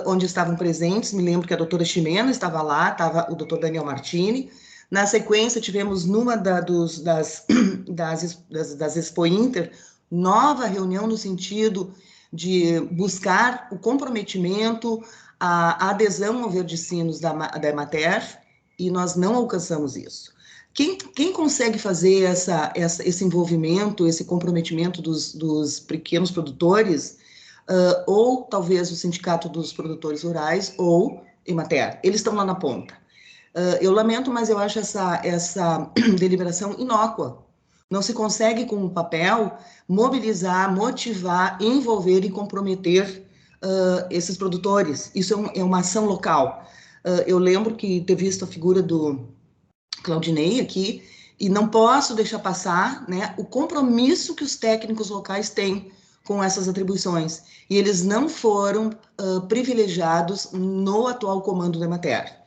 onde estavam presentes, me lembro que a doutora Ximena estava lá, estava o doutor Daniel Martini, Na sequência, tivemos numa das Expo Inter, nova reunião no sentido de buscar o comprometimento, a adesão ao Verdicinos da Emater, e nós não alcançamos isso. Quem consegue fazer esse envolvimento, esse comprometimento dos pequenos produtores, ou talvez o Sindicato dos Produtores Rurais, ou Emater, eles estão lá na ponta. Eu lamento, mas eu acho essa deliberação inócua. Não se consegue, com o papel, mobilizar, motivar, envolver e comprometer esses produtores. Isso é uma ação local. Eu lembro que ter visto a figura do Claudinei aqui, e não posso deixar passar, né, o compromisso que os técnicos locais têm com essas atribuições. E eles não foram privilegiados no atual comando da Emater.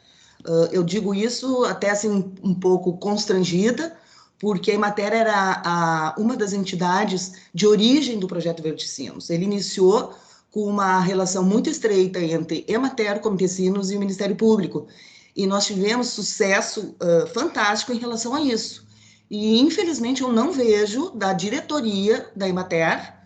Eu digo isso até assim um pouco constrangida, porque a Emater era uma das entidades de origem do projeto Verdicinos. Ele iniciou com uma relação muito estreita entre Emater, Comitê Sinos e o Ministério Público. E nós tivemos sucesso fantástico em relação a isso. E, infelizmente, eu não vejo da diretoria da Emater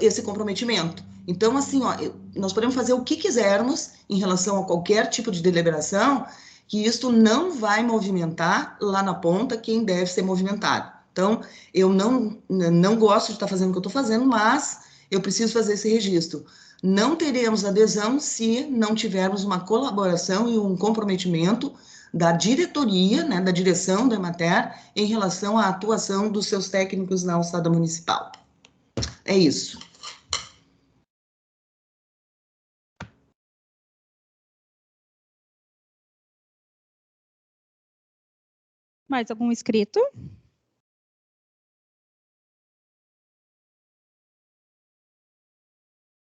esse comprometimento. Então, assim, ó, nós podemos fazer o que quisermos em relação a qualquer tipo de deliberação, que isto não vai movimentar lá na ponta quem deve ser movimentado. Então, eu não gosto de estar fazendo o que eu estou fazendo, mas eu preciso fazer esse registro. Não teremos adesão se não tivermos uma colaboração e um comprometimento da diretoria, né, da direção da Emater, em relação à atuação dos seus técnicos na alçada municipal. É isso. Mais algum inscrito?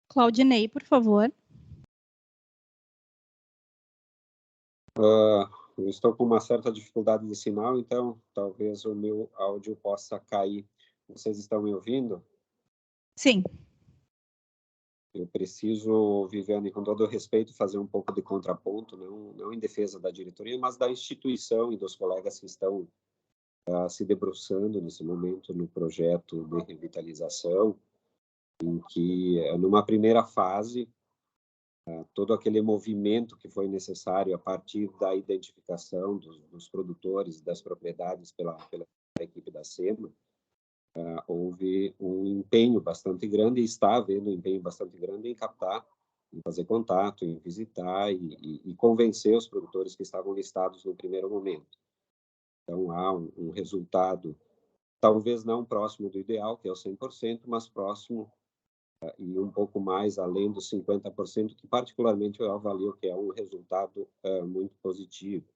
Claudinei, por favor. Eu estou com uma certa dificuldade de sinal, então talvez o meu áudio possa cair. Vocês estão me ouvindo? Sim. Eu preciso, Viviane, com todo respeito, fazer um pouco de contraponto, não em defesa da diretoria, mas da instituição e dos colegas que estão se debruçando nesse momento no projeto de revitalização, em que, numa primeira fase, todo aquele movimento que foi necessário a partir da identificação dos produtores, das propriedades pela equipe da SEMA, houve um empenho bastante grande, e está havendo um empenho bastante grande em captar, em fazer contato, em visitar e convencer os produtores que estavam listados no primeiro momento. Então, há um resultado, talvez não próximo do ideal, que é o 100%, mas próximo e um pouco mais além dos 50%, que particularmente eu avalio que é um resultado muito positivo.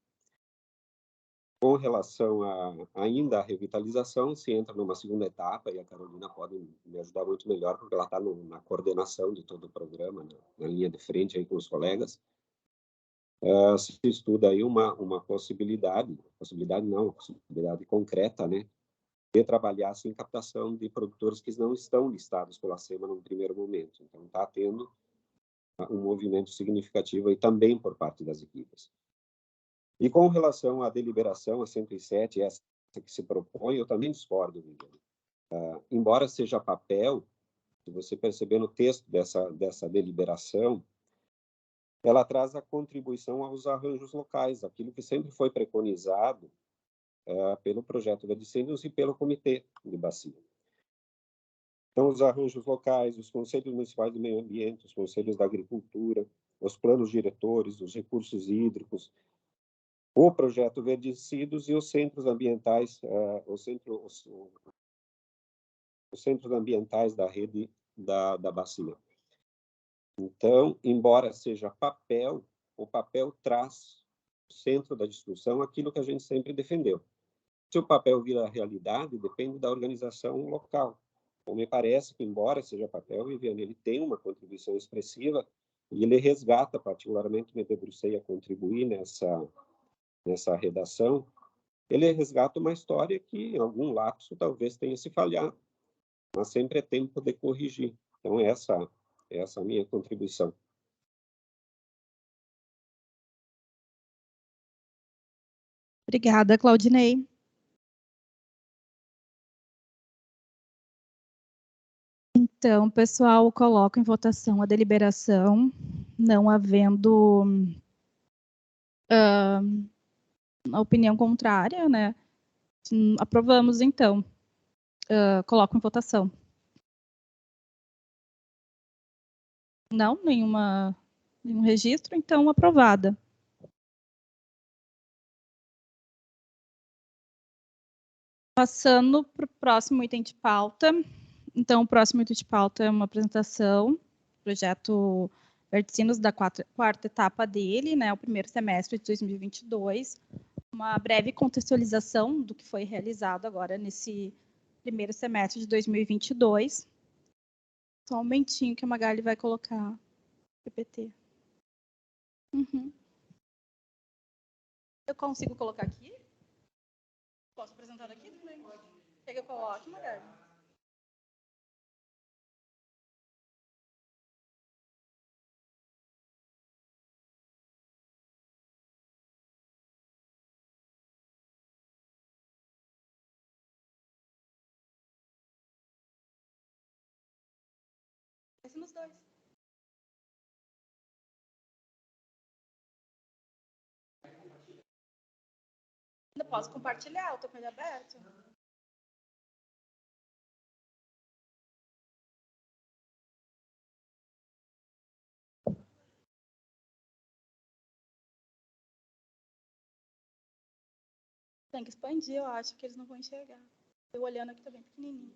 Com relação ainda à revitalização, se entra numa segunda etapa, e a Carolina pode me ajudar muito melhor, porque ela está na coordenação de todo o programa, na linha de frente aí com os colegas. Se estuda aí uma possibilidade concreta, né, de trabalhar assim, captação de produtores que não estão listados pela SEMA no primeiro momento. Então, está tendo um movimento significativo aí também por parte das equipes. E com relação à deliberação, a 107, essa que se propõe, eu também discordo, Viviane. Embora seja papel, se você perceber no texto dessa deliberação, ela traz a contribuição aos arranjos locais, aquilo que sempre foi preconizado pelo projeto Verdicinos e pelo Comitê de Bacia. Então, os arranjos locais, os conselhos municipais do meio ambiente, os conselhos da agricultura, os planos diretores, os recursos hídricos, o projeto Verdicidos e os centros ambientais, os centros ambientais da rede da bacia. Então, embora seja papel, o papel traz no centro da discussão aquilo que a gente sempre defendeu. Se o papel vira realidade, depende da organização local. Então, me parece que, embora seja papel, Viviane, ele tem uma contribuição expressiva e ele resgata, particularmente me debrucei a contribuir nessa redação, ele resgata uma história que, em algum lapso, talvez tenha se falhado, mas sempre é tempo de corrigir. Então, essa é a minha contribuição. Obrigada, Claudinei. Então, pessoal, coloco em votação a deliberação, não havendo a opinião contrária, né? Aprovamos, então. Coloco em votação. Não, nenhum registro, então aprovada. Passando para o próximo item de pauta. Então, o próximo item de pauta é uma apresentação do projeto Verticinos da quarta etapa dele, né, o primeiro semestre de 2022. Uma breve contextualização do que foi realizado agora nesse primeiro semestre de 2022. Só um momentinho que a Magali vai colocar PPT. Eu consigo colocar aqui? Posso apresentar aqui também? Quer que eu coloque, Magali? Esse nos dois. Ainda posso compartilhar, eu tô com ele aberto. Tem que expandir, eu acho que eles não vão enxergar. Eu olhando aqui, tá bem pequenininho.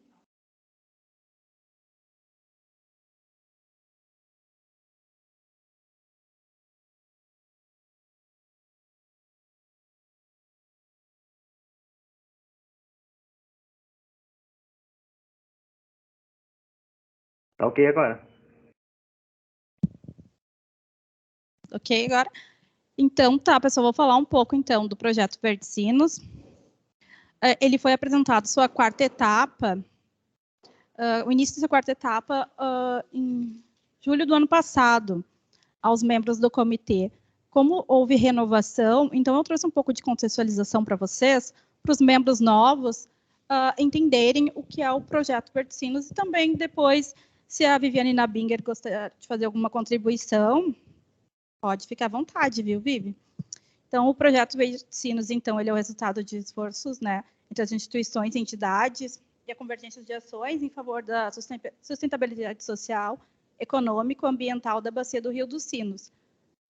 Tá ok agora? Ok, agora? Então, tá, pessoal, vou falar um pouco, então, do projeto Verticinos. Ele foi apresentado sua quarta etapa, o início dessa quarta etapa em julho do ano passado, aos membros do comitê. Como houve renovação, então eu trouxe um pouco de contextualização para vocês, para os membros novos entenderem o que é o projeto Verticinos e também depois, se a Viviane Nabinger gostaria de fazer alguma contribuição, pode ficar à vontade, viu, Vivi? Então, o projeto Verticinos, então, ele é o resultado de esforços, né, entre as instituições e entidades e a convergência de ações em favor da sustentabilidade social, econômico, ambiental da Bacia do Rio dos Sinos.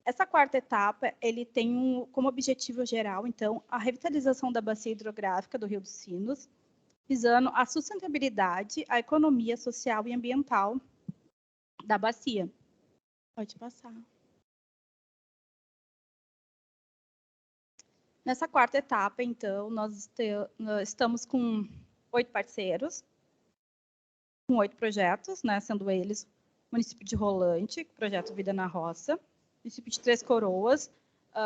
Essa quarta etapa, ele tem como objetivo geral, então, a revitalização da bacia hidrográfica do Rio dos Sinos, visando a sustentabilidade, a economia social e ambiental da bacia. Pode passar. Nessa quarta etapa, então, nós estamos com 8 parceiros, com 8 projetos, né, sendo eles o município de Rolante, projeto Vida na Roça, município de Três Coroas,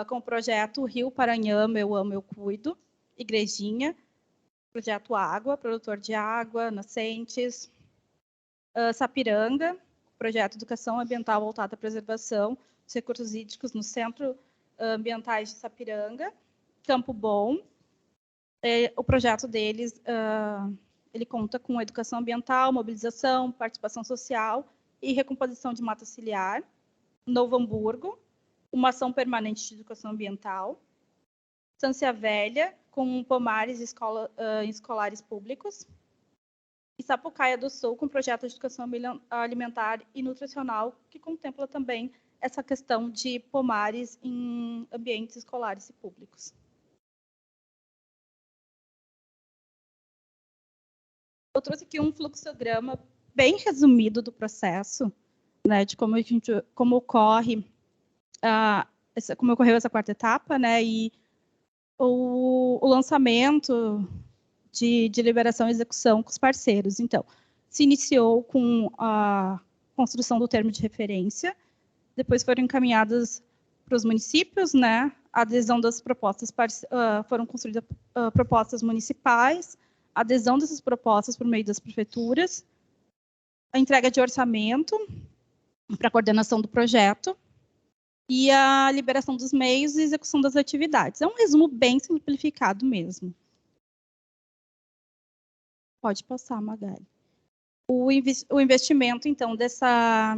com o projeto Rio Paranhama, Eu Amo, Eu Cuido, Igrejinha, projeto Água, produtor de água, nascentes, Sapiranga, projeto Educação Ambiental voltada à preservação dos recursos hídricos no Centro Ambientais de Sapiranga, Campo Bom, o projeto deles, ele conta com educação ambiental, mobilização, participação social e recomposição de mata ciliar. Novo Hamburgo, uma ação permanente de educação ambiental. Estância Velha, com pomares escolares públicos. E Sapucaia do Sul, com projeto de educação alimentar e nutricional, que contempla também essa questão de pomares em ambientes escolares e públicos. Eu trouxe aqui um fluxograma bem resumido do processo, né, de como ocorreu essa quarta etapa, né, e o lançamento de liberação e execução com os parceiros. Então, se iniciou com a construção do termo de referência, depois foram encaminhadas para os municípios, né, a adesão das propostas, foram construídas propostas municipais, a adesão dessas propostas por meio das prefeituras, a entrega de orçamento para a coordenação do projeto, e a liberação dos meios e execução das atividades. É um resumo bem simplificado mesmo. Pode passar, Magali. O investimento, então, dessa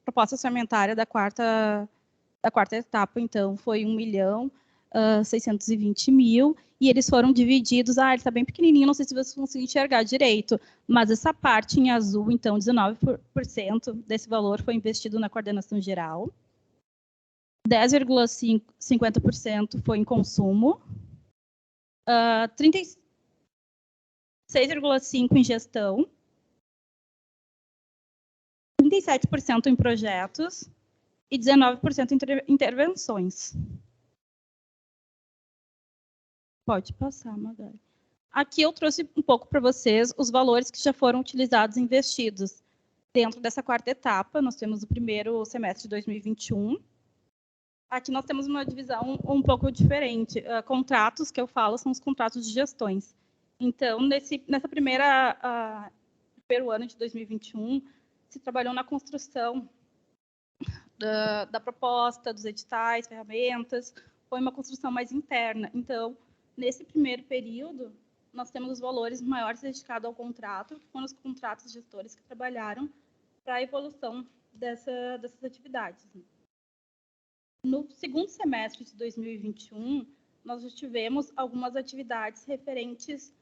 proposta orçamentária da quarta etapa, então, foi 1.620.000, e eles foram divididos, ele está bem pequenininho, não sei se vocês conseguem enxergar direito, mas essa parte em azul, então, 19% desse valor foi investido na coordenação geral, 10,50% foi em consumo, 36,5% em gestão, 37% em projetos e 19% em intervenções. Pode passar, Magali. Aqui eu trouxe um pouco para vocês os valores que já foram utilizados e investidos. Dentro dessa quarta etapa, nós temos o primeiro semestre de 2021. Aqui nós temos uma divisão um pouco diferente. Contratos, que eu falo, são os contratos de gestões. Então, nessa primeiro ano de 2021, se trabalhou na construção da proposta, dos editais, ferramentas, foi uma construção mais interna. Então, nesse primeiro período, nós temos os valores maiores dedicados ao contrato, que foram os contratos gestores que trabalharam para a evolução dessas atividades. No segundo semestre de 2021, nós já tivemos algumas atividades referentes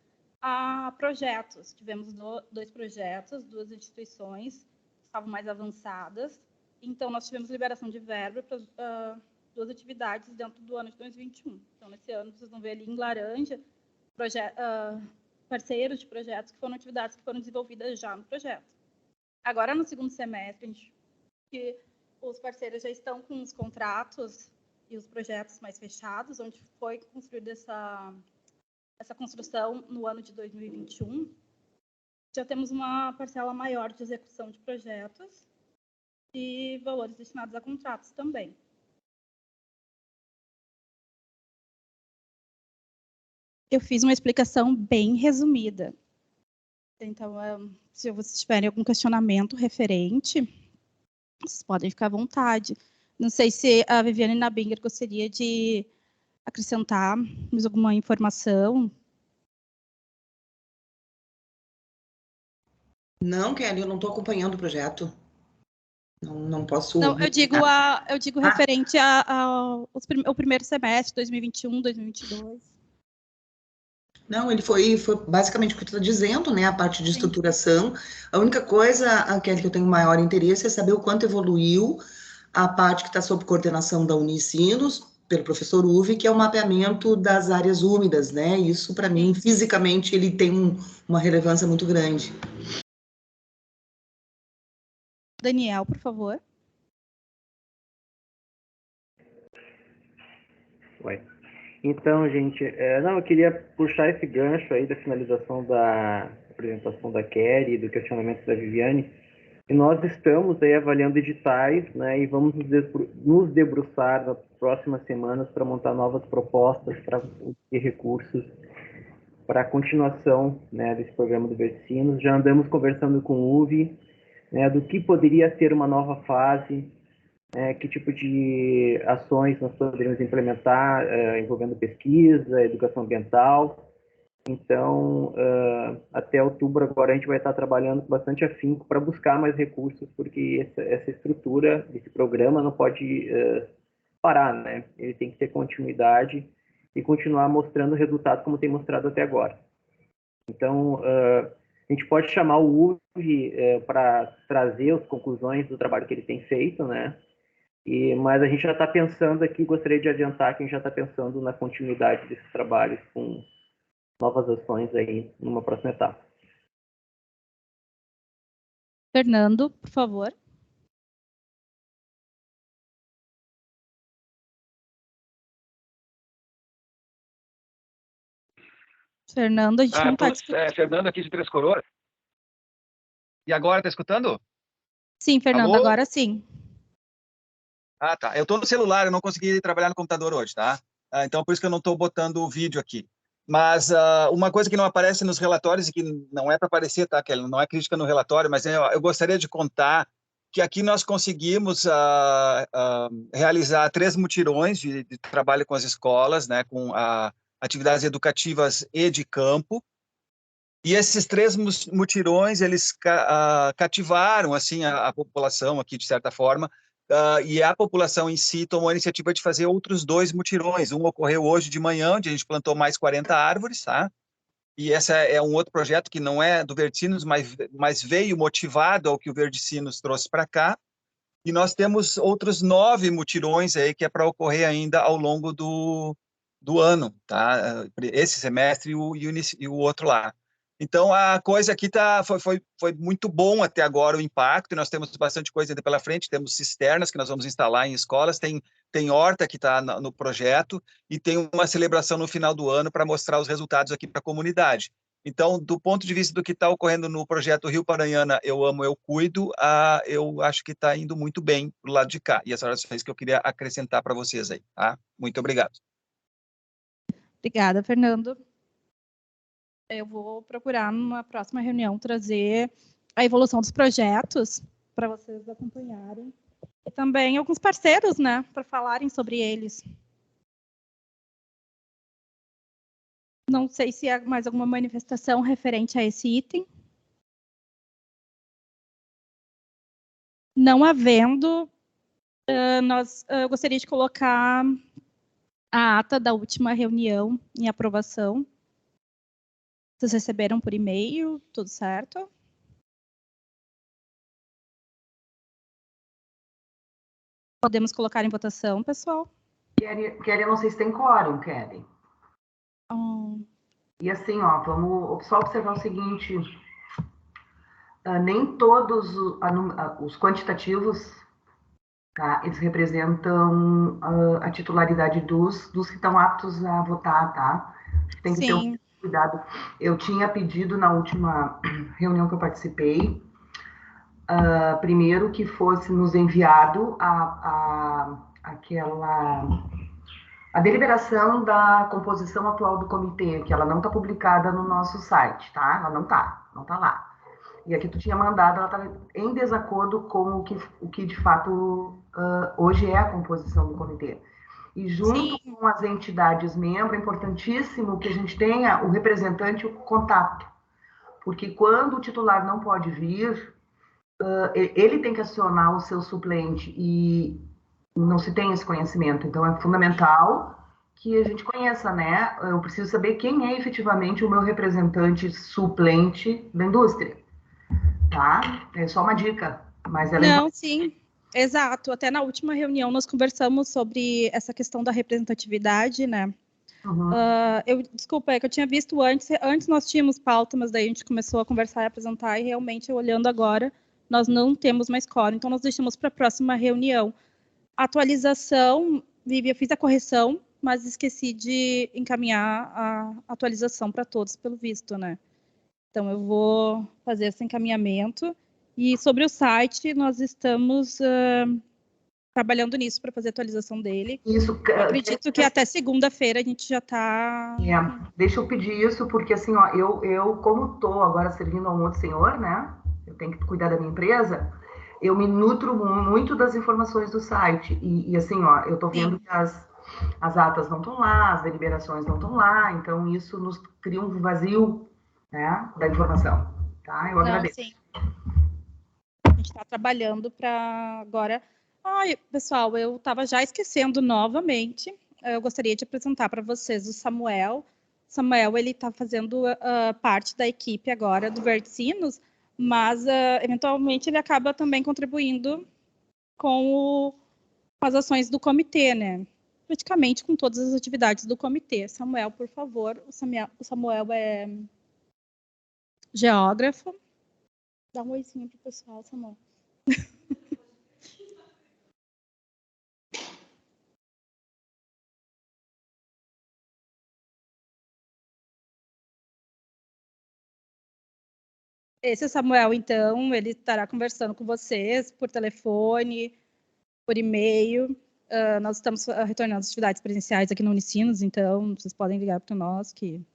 a projetos. Tivemos 2 projetos, 2 instituições que estavam mais avançadas. Então, nós tivemos liberação de verba para 2 atividades dentro do ano de 2021. Então, nesse ano, vocês vão ver ali em laranja, parceiros de projetos que foram atividades que foram desenvolvidas já no projeto. Agora, no segundo semestre, que os parceiros já estão com os contratos e os projetos mais fechados, onde foi construída essa construção no ano de 2021, já temos uma parcela maior de execução de projetos e valores destinados a contratos também. Eu fiz uma explicação bem resumida. Então, se vocês tiverem algum questionamento referente, vocês podem ficar à vontade. Não sei se a Viviane Nabinger gostaria de acrescentar mais alguma informação. Não, Kelly, eu não estou acompanhando o projeto. Não posso... Não, eu digo referente ao primeiro semestre, 2021, 2022. Não, ele foi basicamente o que tu está dizendo, né? A parte de estruturação. A única coisa, Kelly, que eu tenho maior interesse é saber o quanto evoluiu a parte que está sob coordenação da Unicinos, pelo professor Uwe, que é o mapeamento das áreas úmidas, né? Isso, para mim, fisicamente, ele tem uma relevância muito grande. Daniel, por favor. Oi. Então, gente, eu queria puxar esse gancho aí da finalização da apresentação da Kelly, do questionamento da Viviane, e nós estamos aí avaliando editais, né, e vamos nos debruçar nas próximas semanas para montar novas propostas para ter recursos para a continuação, né, desse programa do Versinos. Já andamos conversando com o UV, né, do que poderia ser uma nova fase, que tipo de ações nós poderíamos implementar envolvendo pesquisa, educação ambiental. Então, até outubro agora a gente vai estar trabalhando com bastante afinco para buscar mais recursos, porque essa estrutura, esse programa não pode parar, né? Ele tem que ter continuidade e continuar mostrando resultados como tem mostrado até agora. Então, a gente pode chamar o UV para trazer as conclusões do trabalho que ele tem feito, né? Mas a gente já está pensando aqui, gostaria de adiantar que a gente já está pensando na continuidade desses trabalhos com novas ações aí numa próxima etapa. Fernando, por favor. Fernando, a gente não está escutando. Fernando aqui de Três Coroas. E agora, está escutando? Sim, Fernando, Alô? agora sim. Ah, tá. Eu estou no celular, eu não consegui trabalhar no computador hoje, tá? Então, por isso que eu não estou botando o vídeo aqui. Mas uma coisa que não aparece nos relatórios e que não é para aparecer, tá, Kelly? Não é crítica no relatório, mas eu gostaria de contar que aqui nós conseguimos realizar 3 mutirões de trabalho com as escolas, né, com atividades educativas e de campo. E esses 3 mutirões, eles cativaram assim, a população aqui, de certa forma, e a população em si tomou a iniciativa de fazer outros 2 mutirões. Um ocorreu hoje de manhã, onde a gente plantou mais 40 árvores, tá? E esse é um outro projeto que não é do Verdicinos, mas veio motivado ao que o Verdicinos trouxe para cá. E nós temos outros 9 mutirões aí que é para ocorrer ainda ao longo do ano, tá? Esse semestre e o outro lá. Então, a coisa aqui foi muito bom até agora, o impacto, e nós temos bastante coisa ainda pela frente, temos cisternas que nós vamos instalar em escolas, tem horta que está no projeto, e tem uma celebração no final do ano para mostrar os resultados aqui para a comunidade. Então, do ponto de vista do que está ocorrendo no projeto Rio Paranhana, eu amo, eu cuido, eu acho que está indo muito bem para o lado de cá. E essas orações que eu queria acrescentar para vocês aí, tá? Muito obrigado. Obrigada, Fernando. Eu vou procurar, numa próxima reunião, trazer a evolução dos projetos para vocês acompanharem. E também alguns parceiros, né, para falarem sobre eles. Não sei se há mais alguma manifestação referente a esse item. Não havendo, eu gostaria de colocar a ata da última reunião em aprovação. Vocês receberam por e-mail, tudo certo? Podemos colocar em votação, pessoal? Kelly, eu não sei se tem quórum, Kelly. E assim, ó, vamos só observar o seguinte, nem todos os quantitativos, tá, eles representam a titularidade dos que estão aptos a votar, tá? Tem que ter um cuidado. Eu tinha pedido na última reunião que eu participei, primeiro que fosse nos enviado a deliberação da composição atual do comitê, que ela não está publicada no nosso site, tá? Ela não tá lá. E aqui tu tinha mandado, ela está em desacordo com o que de fato hoje é a composição do comitê. E junto com as entidades membros, é importantíssimo que a gente tenha o representante e o contato. Porque quando o titular não pode vir, ele tem que acionar o seu suplente e não se tem esse conhecimento. Então, é fundamental que a gente conheça, né? Eu preciso saber quem é efetivamente o meu representante suplente da indústria, tá? É só uma dica, mas ela Não, sim, exato. Até na última reunião nós conversamos sobre essa questão da representatividade, né? Uhum. Desculpa, é que eu tinha visto antes nós tínhamos pauta, mas daí a gente começou a conversar e apresentar, e realmente, olhando agora, nós não temos mais quórum, então nós deixamos para a próxima reunião. Atualização, Vivi, eu fiz a correção, mas esqueci de encaminhar a atualização para todos, pelo visto, né? Então, eu vou fazer esse encaminhamento. E sobre o site, nós estamos trabalhando nisso para fazer a atualização dele. Isso. Eu acredito que até segunda-feira a gente já está... Deixa eu pedir isso, porque assim, ó, eu como estou agora servindo a um outro senhor, né? Eu tenho que cuidar da minha empresa, eu me nutro muito das informações do site. E assim, ó, eu estou vendo que as atas não estão lá, as deliberações não estão lá, então isso nos cria um vazio, né, da informação. Tá? Eu agradeço. Sim. A gente está trabalhando para agora... pessoal, eu estava já esquecendo novamente. Eu gostaria de apresentar para vocês o Samuel. Samuel, ele está fazendo parte da equipe agora do Verdicinos, mas eventualmente ele acaba também contribuindo com as ações do comitê, né? Praticamente com todas as atividades do comitê. Samuel, por favor. O Samuel é geógrafo. Dá um oizinho para o pessoal, Samuel. Esse é o Samuel, então, ele estará conversando com vocês por telefone, por e-mail. Nós estamos retornando às atividades presenciais aqui no Unicinos, então vocês podem ligar para nós, que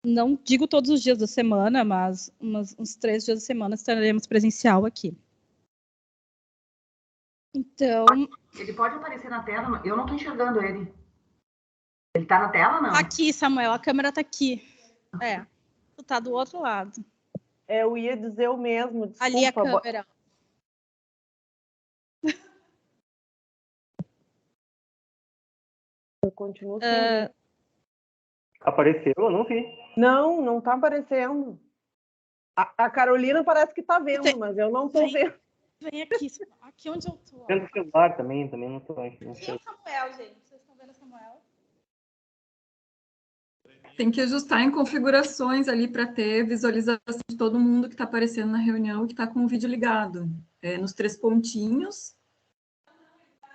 não digo todos os dias da semana, mas uns 3 dias da semana estaremos presencial aqui. Então. Ele pode aparecer na tela? Eu não estou enxergando ele. Ele está na tela, não? Aqui, Samuel, a câmera está aqui. É, tu tá do outro lado. Eu ia dizer o mesmo, desculpa. Ali a câmera. Eu continuo sem. Apareceu? Eu não vi. Não está aparecendo. A Carolina parece que está vendo, mas eu não estou vendo. Vem aqui, aqui onde eu tô. Vendo o celular também não estou aqui. Não E sei. o Samuel, gente? Vocês estão vendo o Samuel? Tem que ajustar em configurações ali para ter visualização de todo mundo que está aparecendo na reunião e que está com o vídeo ligado. Nos 3 pontinhos.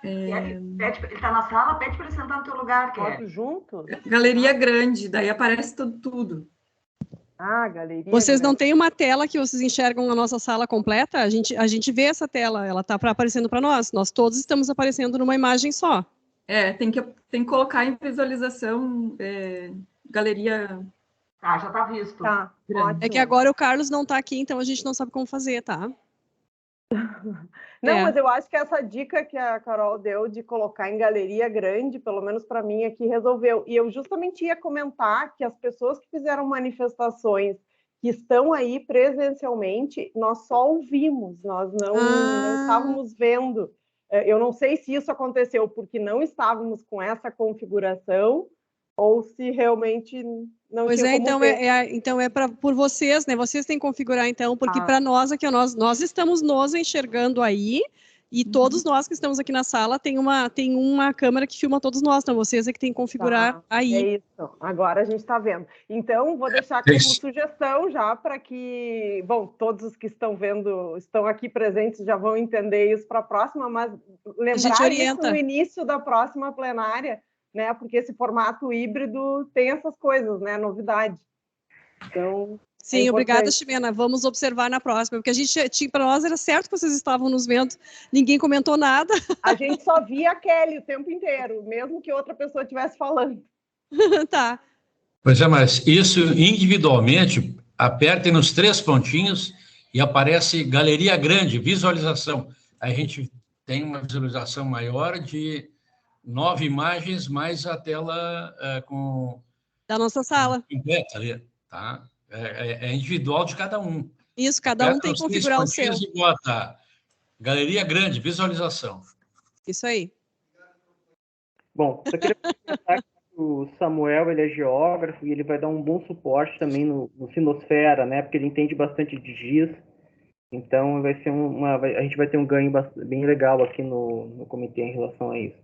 Ele está na sala, pede para ele sentar no teu lugar, Foto juntos? Galeria grande, daí aparece tudo. Ah, galeria. Vocês não têm uma tela que vocês enxergam a nossa sala completa? A gente vê essa tela, ela está aparecendo para nós. Nós todos estamos aparecendo numa imagem só. Tem que colocar em visualização galeria. Ah, já está visto. Tá, ótimo. É que agora o Carlos não está aqui, então a gente não sabe como fazer, tá? Não, mas eu acho que essa dica que a Carol deu de colocar em galeria grande, pelo menos para mim aqui, resolveu. E eu justamente ia comentar que as pessoas que fizeram manifestações que estão aí presencialmente, nós só ouvimos, nós não estávamos vendo. Eu não sei se isso aconteceu porque não estávamos com essa configuração ou se realmente não pois tinha como ver. Então por vocês, né? Vocês têm que configurar, então, porque para nós aqui, nós estamos nos enxergando aí, e todos nós que estamos aqui na sala tem uma câmera que filma todos nós, então vocês é que tem que configurar aí. É isso, agora a gente está vendo. Então, vou deixar como sugestão já para que, bom, todos os que estão vendo, estão aqui presentes já vão entender isso para a próxima, mas lembrar isso no início da próxima plenária, né? Porque esse formato híbrido tem essas coisas, né? Novidade. Então. Sim, obrigada, Ximena. Vamos observar na próxima, porque a gente tinha, para nós era certo que vocês estavam nos vendo, ninguém comentou nada. A gente só via a Kelly o tempo inteiro, mesmo que outra pessoa estivesse falando. Tá. Pois é, mas isso individualmente, apertem nos 3 pontinhos e aparece galeria grande, visualização. Aí a gente tem uma visualização maior de 9 imagens, mais a tela com... Da nossa sala. Completa ali, tá? É individual de cada um. Isso, cada um tem que configurar o seu. E bota galeria grande, visualização. Isso aí. Bom, só queria comentar que o Samuel, ele é geógrafo e ele vai dar um bom suporte também no Sinosfera, né? Porque ele entende bastante de GIS. Então, vai ser a gente vai ter um ganho bem legal aqui no comitê em relação a isso.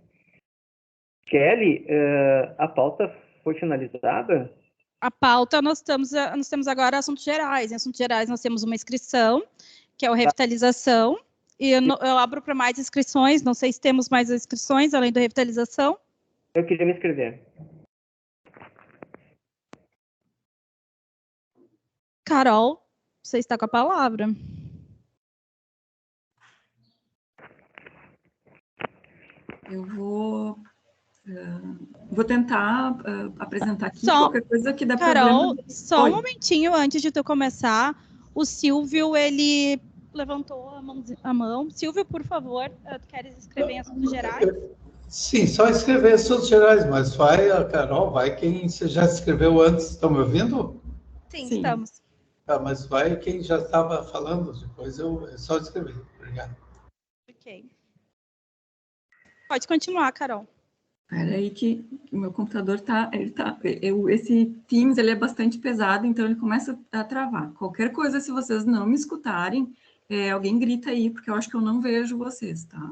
Kelly, a pauta foi finalizada? A pauta, nós temos agora assuntos gerais. Em assuntos gerais, nós temos uma inscrição, que é o revitalização, e eu abro para mais inscrições. Não sei se temos mais inscrições, além da revitalização. Eu queria me inscrever. Carol, você está com a palavra. Eu vou tentar apresentar aqui qualquer coisa que dá Carol, problema. só um momentinho antes de tu começar. O Silvio, ele levantou a mão. Silvio, por favor, tu queres escrever em assuntos gerais? Sim, só escrever em assuntos gerais, mas vai a Carol, vai quem você já escreveu antes. Estão me ouvindo? Sim, estamos. Mas vai quem já estava falando, depois é só escrever. Obrigado. Ok. Pode continuar, Carol. Espera aí que o meu computador esse Teams, ele é bastante pesado, então ele começa a travar. Qualquer coisa, se vocês não me escutarem, alguém grita aí, porque eu acho que eu não vejo vocês, tá?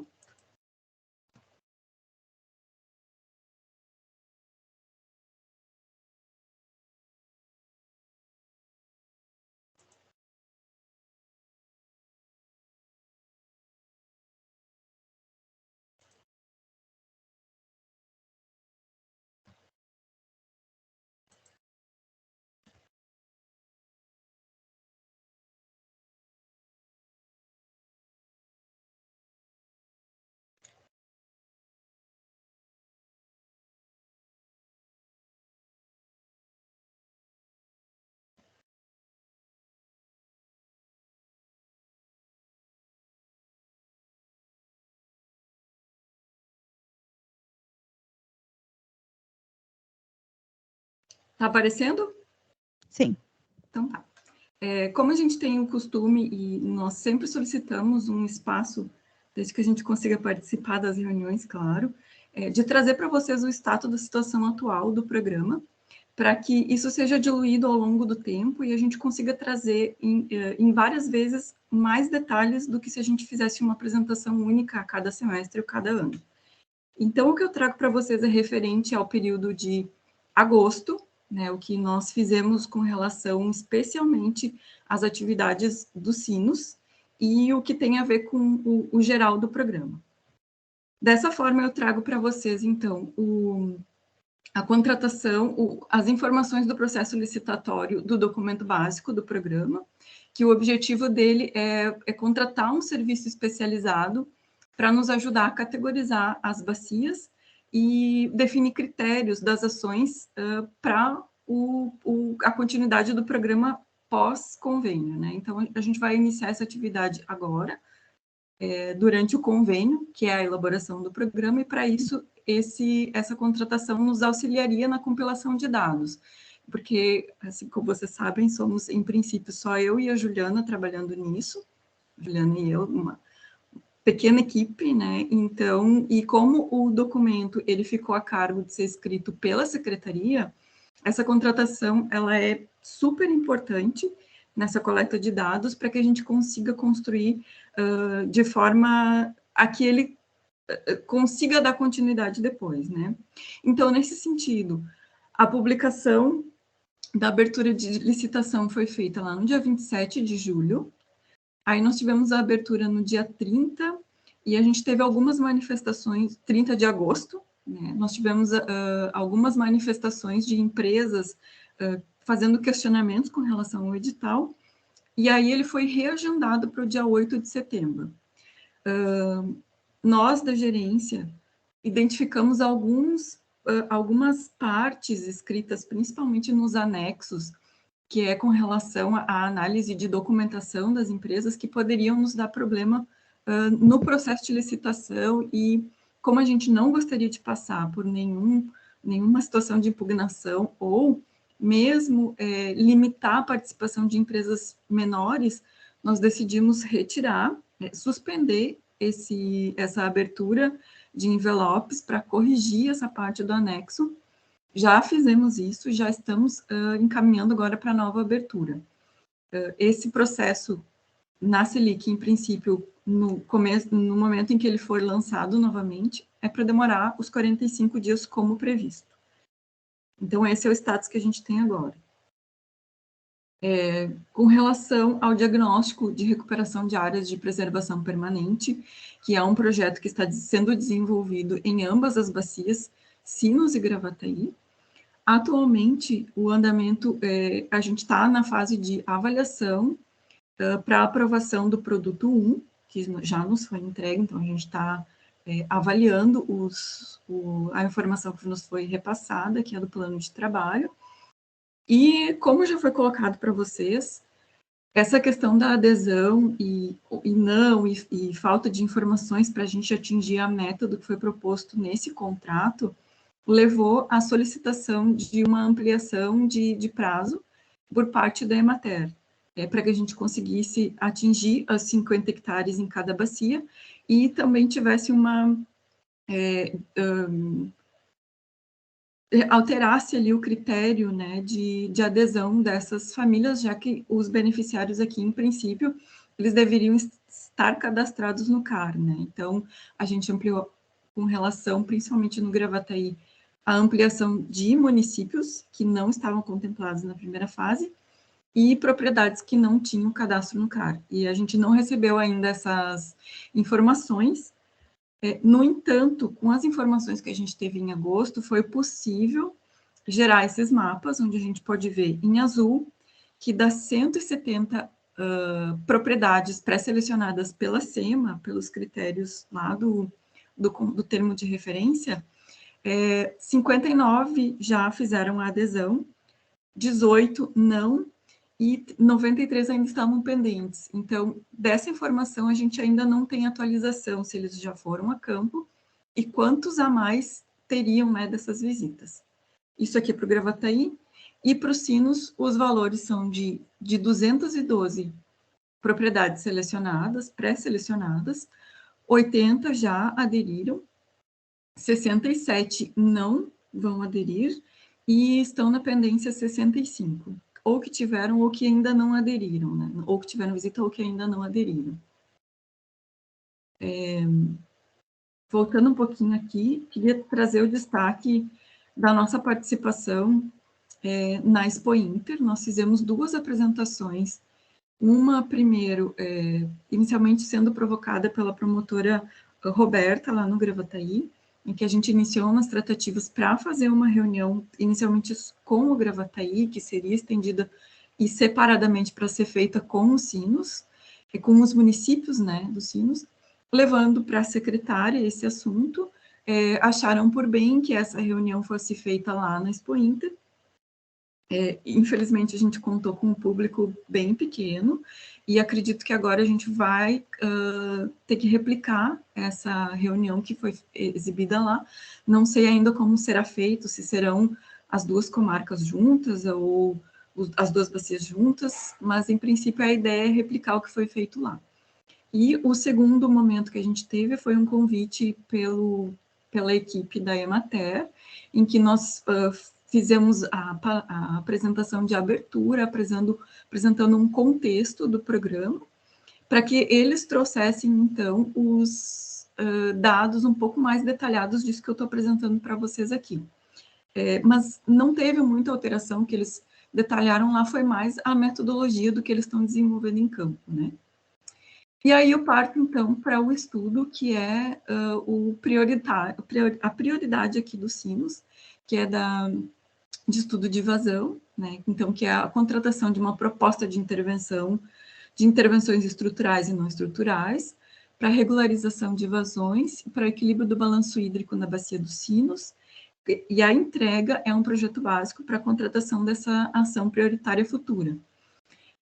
Tá aparecendo? Sim. Então tá. Como a gente tem o costume, e nós sempre solicitamos um espaço, desde que a gente consiga participar das reuniões, claro, de trazer para vocês o status da situação atual do programa, para que isso seja diluído ao longo do tempo e a gente consiga trazer em várias vezes mais detalhes do que se a gente fizesse uma apresentação única a cada semestre ou cada ano. Então, o que eu trago para vocês é referente ao período de agosto, né, o que nós fizemos com relação especialmente às atividades dos sinos e o que tem a ver com o geral do programa. Dessa forma, eu trago para vocês, então, a contratação, as informações do processo licitatório do documento básico do programa, que o objetivo dele é contratar um serviço especializado para nos ajudar a categorizar as bacias e definir critérios das ações para a continuidade do programa pós-convênio, né? Então, a gente vai iniciar essa atividade agora, durante o convênio, que é a elaboração do programa, e para isso, essa contratação nos auxiliaria na compilação de dados, porque, assim como vocês sabem, somos, em princípio, só eu e a Juliana trabalhando nisso, Juliana e eu, uma pequena equipe, né? Então, e como o documento ele ficou a cargo de ser escrito pela secretaria, essa contratação ela é super importante nessa coleta de dados para que a gente consiga construir de forma a que ele consiga dar continuidade depois, né? Então, nesse sentido, a publicação da abertura de licitação foi feita lá no dia 27 de julho, aí nós tivemos a abertura no dia 30, e a gente teve algumas manifestações, 30 de agosto, né? Nós tivemos algumas manifestações de empresas fazendo questionamentos com relação ao edital, e aí ele foi reagendado para o dia 8 de setembro. Nós, da gerência, identificamos algumas partes escritas, principalmente nos anexos, que é com relação à análise de documentação das empresas, que poderiam nos dar problema no processo de licitação, e como a gente não gostaria de passar por nenhuma situação de impugnação, ou mesmo limitar a participação de empresas menores, nós decidimos retirar, suspender essa abertura de envelopes para corrigir essa parte do anexo. Já fizemos isso, já estamos encaminhando agora para a nova abertura. Esse processo na Selic, em princípio, no momento em que ele for lançado novamente, é para demorar os 45 dias como previsto. Então, esse é o status que a gente tem agora. Com relação ao diagnóstico de recuperação de áreas de preservação permanente, que é um projeto que está sendo desenvolvido em ambas as bacias, Sinos e Gravataí. Atualmente, o andamento, a gente está na fase de avaliação para aprovação do produto 1, que já nos foi entregue, então a gente está avaliando a informação que nos foi repassada, que é do plano de trabalho. E, como já foi colocado para vocês, essa questão da adesão e falta de informações para a gente atingir a meta do que foi proposto nesse contrato, levou à solicitação de uma ampliação de prazo por parte da Emater, para que a gente conseguisse atingir as 50 hectares em cada bacia e também tivesse alterasse ali o critério, né, de adesão dessas famílias, já que os beneficiários aqui, em princípio, eles deveriam estar cadastrados no CAR, né? Então, a gente ampliou com relação, principalmente no Gravataí, a ampliação de municípios que não estavam contemplados na primeira fase e propriedades que não tinham cadastro no CAR. E a gente não recebeu ainda essas informações. No entanto, com as informações que a gente teve em agosto, foi possível gerar esses mapas, onde a gente pode ver em azul que das 170 propriedades pré-selecionadas pela SEMA, pelos critérios lá do termo de referência, 59 já fizeram a adesão, 18 não, e 93 ainda estavam pendentes. Então, dessa informação, a gente ainda não tem atualização, se eles já foram a campo, e quantos a mais teriam, né, dessas visitas. Isso aqui é para o Gravataí. E para os sinos, os valores são de 212 propriedades selecionadas, pré-selecionadas, 80 já aderiram, 67 não vão aderir, e estão na pendência 65, ou que tiveram ou que ainda não aderiram, né? Ou que tiveram visita ou que ainda não aderiram. Voltando um pouquinho aqui, queria trazer o destaque da nossa participação na Expo Inter. Nós fizemos 2 apresentações, uma primeiro, inicialmente sendo provocada pela promotora Roberta, lá no Gravataí, em que a gente iniciou umas tratativas para fazer uma reunião, inicialmente com o Gravataí, que seria estendida e separadamente para ser feita com os sinos, com os municípios, né, dos sinos, levando para a secretária esse assunto. Acharam por bem que essa reunião fosse feita lá na Expo Inter. Infelizmente, a gente contou com um público bem pequeno, e acredito que agora a gente vai ter que replicar essa reunião que foi exibida lá. Não sei ainda como será feito, se serão as 2 comarcas juntas ou as 2 bacias juntas, mas, em princípio, a ideia é replicar o que foi feito lá. E o segundo momento que a gente teve foi um convite pela equipe da Emater, em que nós fizemos a apresentação de abertura, apresentando um contexto do programa, para que eles trouxessem, então, os dados um pouco mais detalhados disso que eu estou apresentando para vocês aqui. Mas não teve muita alteração, que eles detalharam lá foi mais a metodologia do que eles estão desenvolvendo em campo, né? E aí eu parto, então, para o estudo, que é a prioridade aqui dos sinos, que é de estudo de vazão, né? Então, que é a contratação de uma proposta de intervenção, de intervenções estruturais e não estruturais, para regularização de vazões, para equilíbrio do balanço hídrico na bacia dos sinos, e a entrega é um projeto básico para a contratação dessa ação prioritária futura.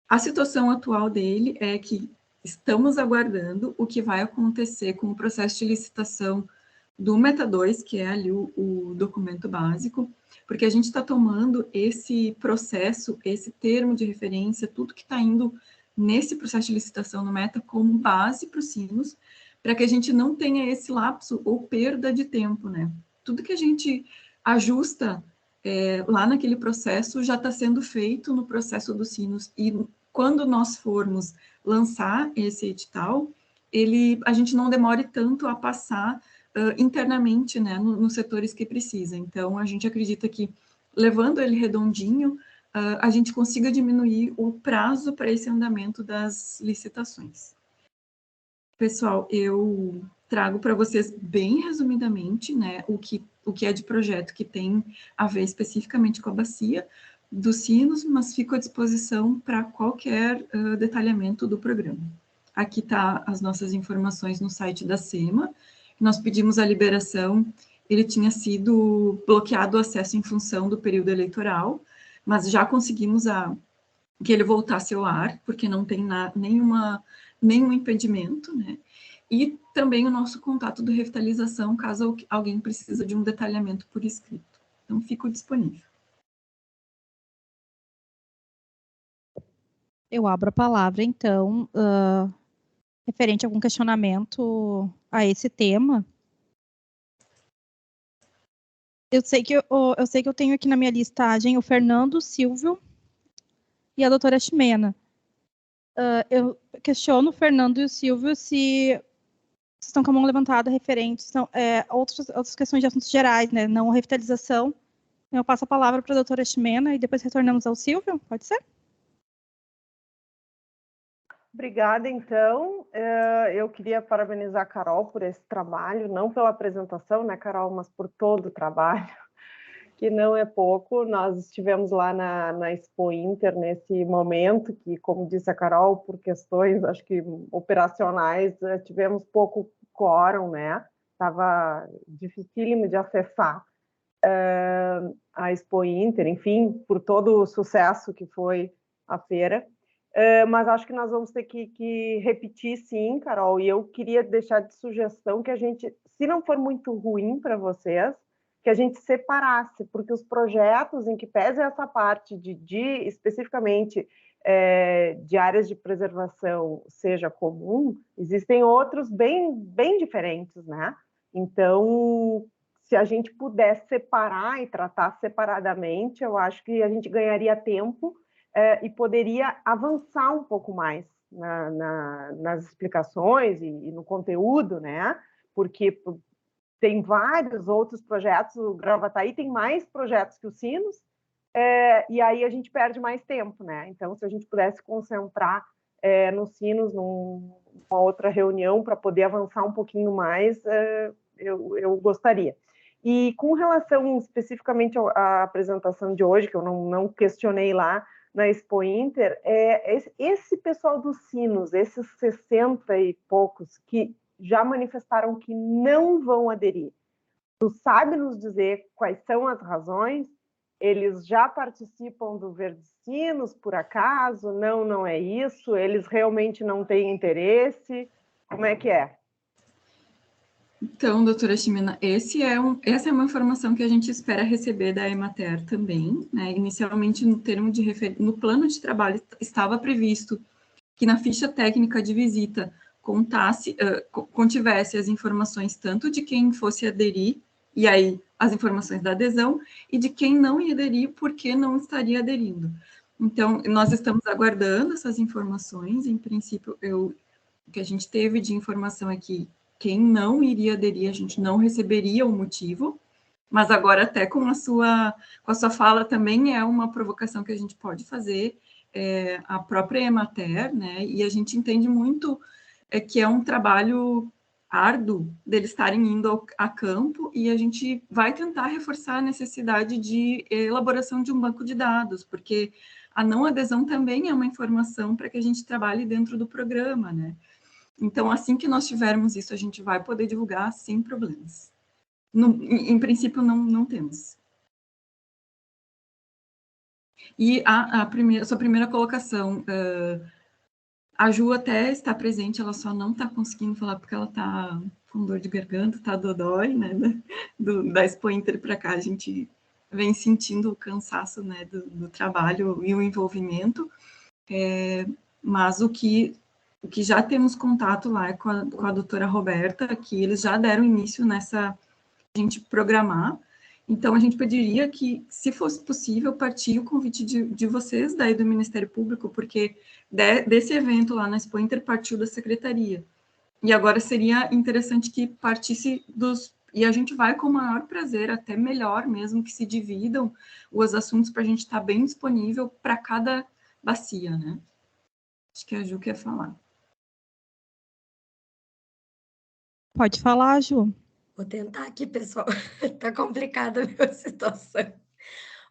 A situação atual dele é que estamos aguardando o que vai acontecer com o processo de licitação do Meta 2, que é ali o documento básico, porque a gente está tomando esse processo, esse termo de referência, tudo que está indo nesse processo de licitação no Meta como base para os sinos, para que a gente não tenha esse lapso ou perda de tempo, né? Tudo que a gente ajusta lá naquele processo já está sendo feito no processo dos sinos, e quando nós formos lançar esse edital, a gente não demore tanto a passar internamente, né, nos setores que precisa. Então, a gente acredita que, levando ele redondinho, a gente consiga diminuir o prazo para esse andamento das licitações. Pessoal, eu trago para vocês bem resumidamente, né, o que é de projeto que tem a ver especificamente com a bacia dos sinos, mas fico à disposição para qualquer detalhamento do programa. Aqui está as nossas informações no site da SEMA. Nós pedimos a liberação, ele tinha sido bloqueado o acesso em função do período eleitoral, mas já conseguimos que ele voltasse ao ar, porque não tem nenhum impedimento, né? E também o nosso contato do Revitalização, caso alguém precise de um detalhamento por escrito. Então, fico disponível. Eu abro a palavra, então, referente a algum questionamento a esse tema. Eu sei que eu tenho aqui na minha listagem o Fernando, o Silvio e a doutora Ximena. Eu questiono o Fernando e o Silvio se estão com a mão levantada referente a outras questões de assuntos gerais, né? Não a revitalização. Eu passo a palavra para a doutora Ximena e depois retornamos ao Silvio, pode ser? Obrigada, então. Eu queria parabenizar a Carol por esse trabalho, não pela apresentação, né, Carol, mas por todo o trabalho, que não é pouco. Nós estivemos lá na Expo Inter nesse momento que, como disse a Carol, por questões, acho que operacionais, tivemos pouco quórum, né? Estava dificílimo de acessar a Expo Inter, enfim, por todo o sucesso que foi a feira. Mas acho que nós vamos ter que repetir, sim, Carol, e eu queria deixar de sugestão que a gente, se não for muito ruim para vocês, que a gente separasse, porque os projetos em que pese essa parte especificamente de áreas de preservação seja comum, existem outros bem diferentes, né? Então, se a gente puder separar e tratar separadamente, eu acho que a gente ganharia tempo e poderia avançar um pouco mais nas explicações e no conteúdo, né? Porque tem vários outros projetos, o Gravataí tem mais projetos que os Sinos, e aí a gente perde mais tempo, né? Então, se a gente pudesse concentrar nos Sinos numa outra reunião para poder avançar um pouquinho mais, eu gostaria. E com relação especificamente à apresentação de hoje, que eu não questionei lá na Expo Inter, esse pessoal dos Sinos, esses 60 e poucos que já manifestaram que não vão aderir, tu sabe nos dizer quais são as razões? Eles já participam do Verdes Sinos, por acaso? Não é isso? Eles realmente não têm interesse? Como é que é? Então, doutora Ximena, essa é uma informação que a gente espera receber da Emater também, né? Inicialmente, no plano de trabalho, estava previsto que na ficha técnica de visita contivesse as informações tanto de quem fosse aderir, e aí as informações da adesão, e de quem não ia aderir, porque não estaria aderindo. Então, nós estamos aguardando essas informações. Em princípio, o que a gente teve de informação é que quem não iria aderir, a gente não receberia o motivo, mas agora até com a sua fala também é uma provocação que a gente pode fazer, a própria Emater, né, e a gente entende muito que é um trabalho árduo deles estarem indo a campo, e a gente vai tentar reforçar a necessidade de elaboração de um banco de dados, porque a não adesão também é uma informação para que a gente trabalhe dentro do programa, né? Então, assim que nós tivermos isso, a gente vai poder divulgar sem problemas. Em princípio, não temos. E a sua primeira colocação, a Ju até está presente, ela só não está conseguindo falar porque ela está com dor de garganta, está dodói, né? Da Expo Inter para cá, a gente vem sentindo o cansaço, né, do trabalho e o envolvimento, mas o que já temos contato lá é com a doutora Roberta, que eles já deram início nessa gente programar. Então, a gente pediria que, se fosse possível, partir o convite de vocês, daí do Ministério Público, porque desse evento lá na Expo Inter partiu da Secretaria. E agora seria interessante que partisse e a gente vai com o maior prazer, até melhor mesmo, que se dividam os assuntos para a gente estar bem disponível para cada bacia, né? Acho que a Ju quer falar. Pode falar, Ju. Vou tentar aqui, pessoal. Tá complicada a minha situação.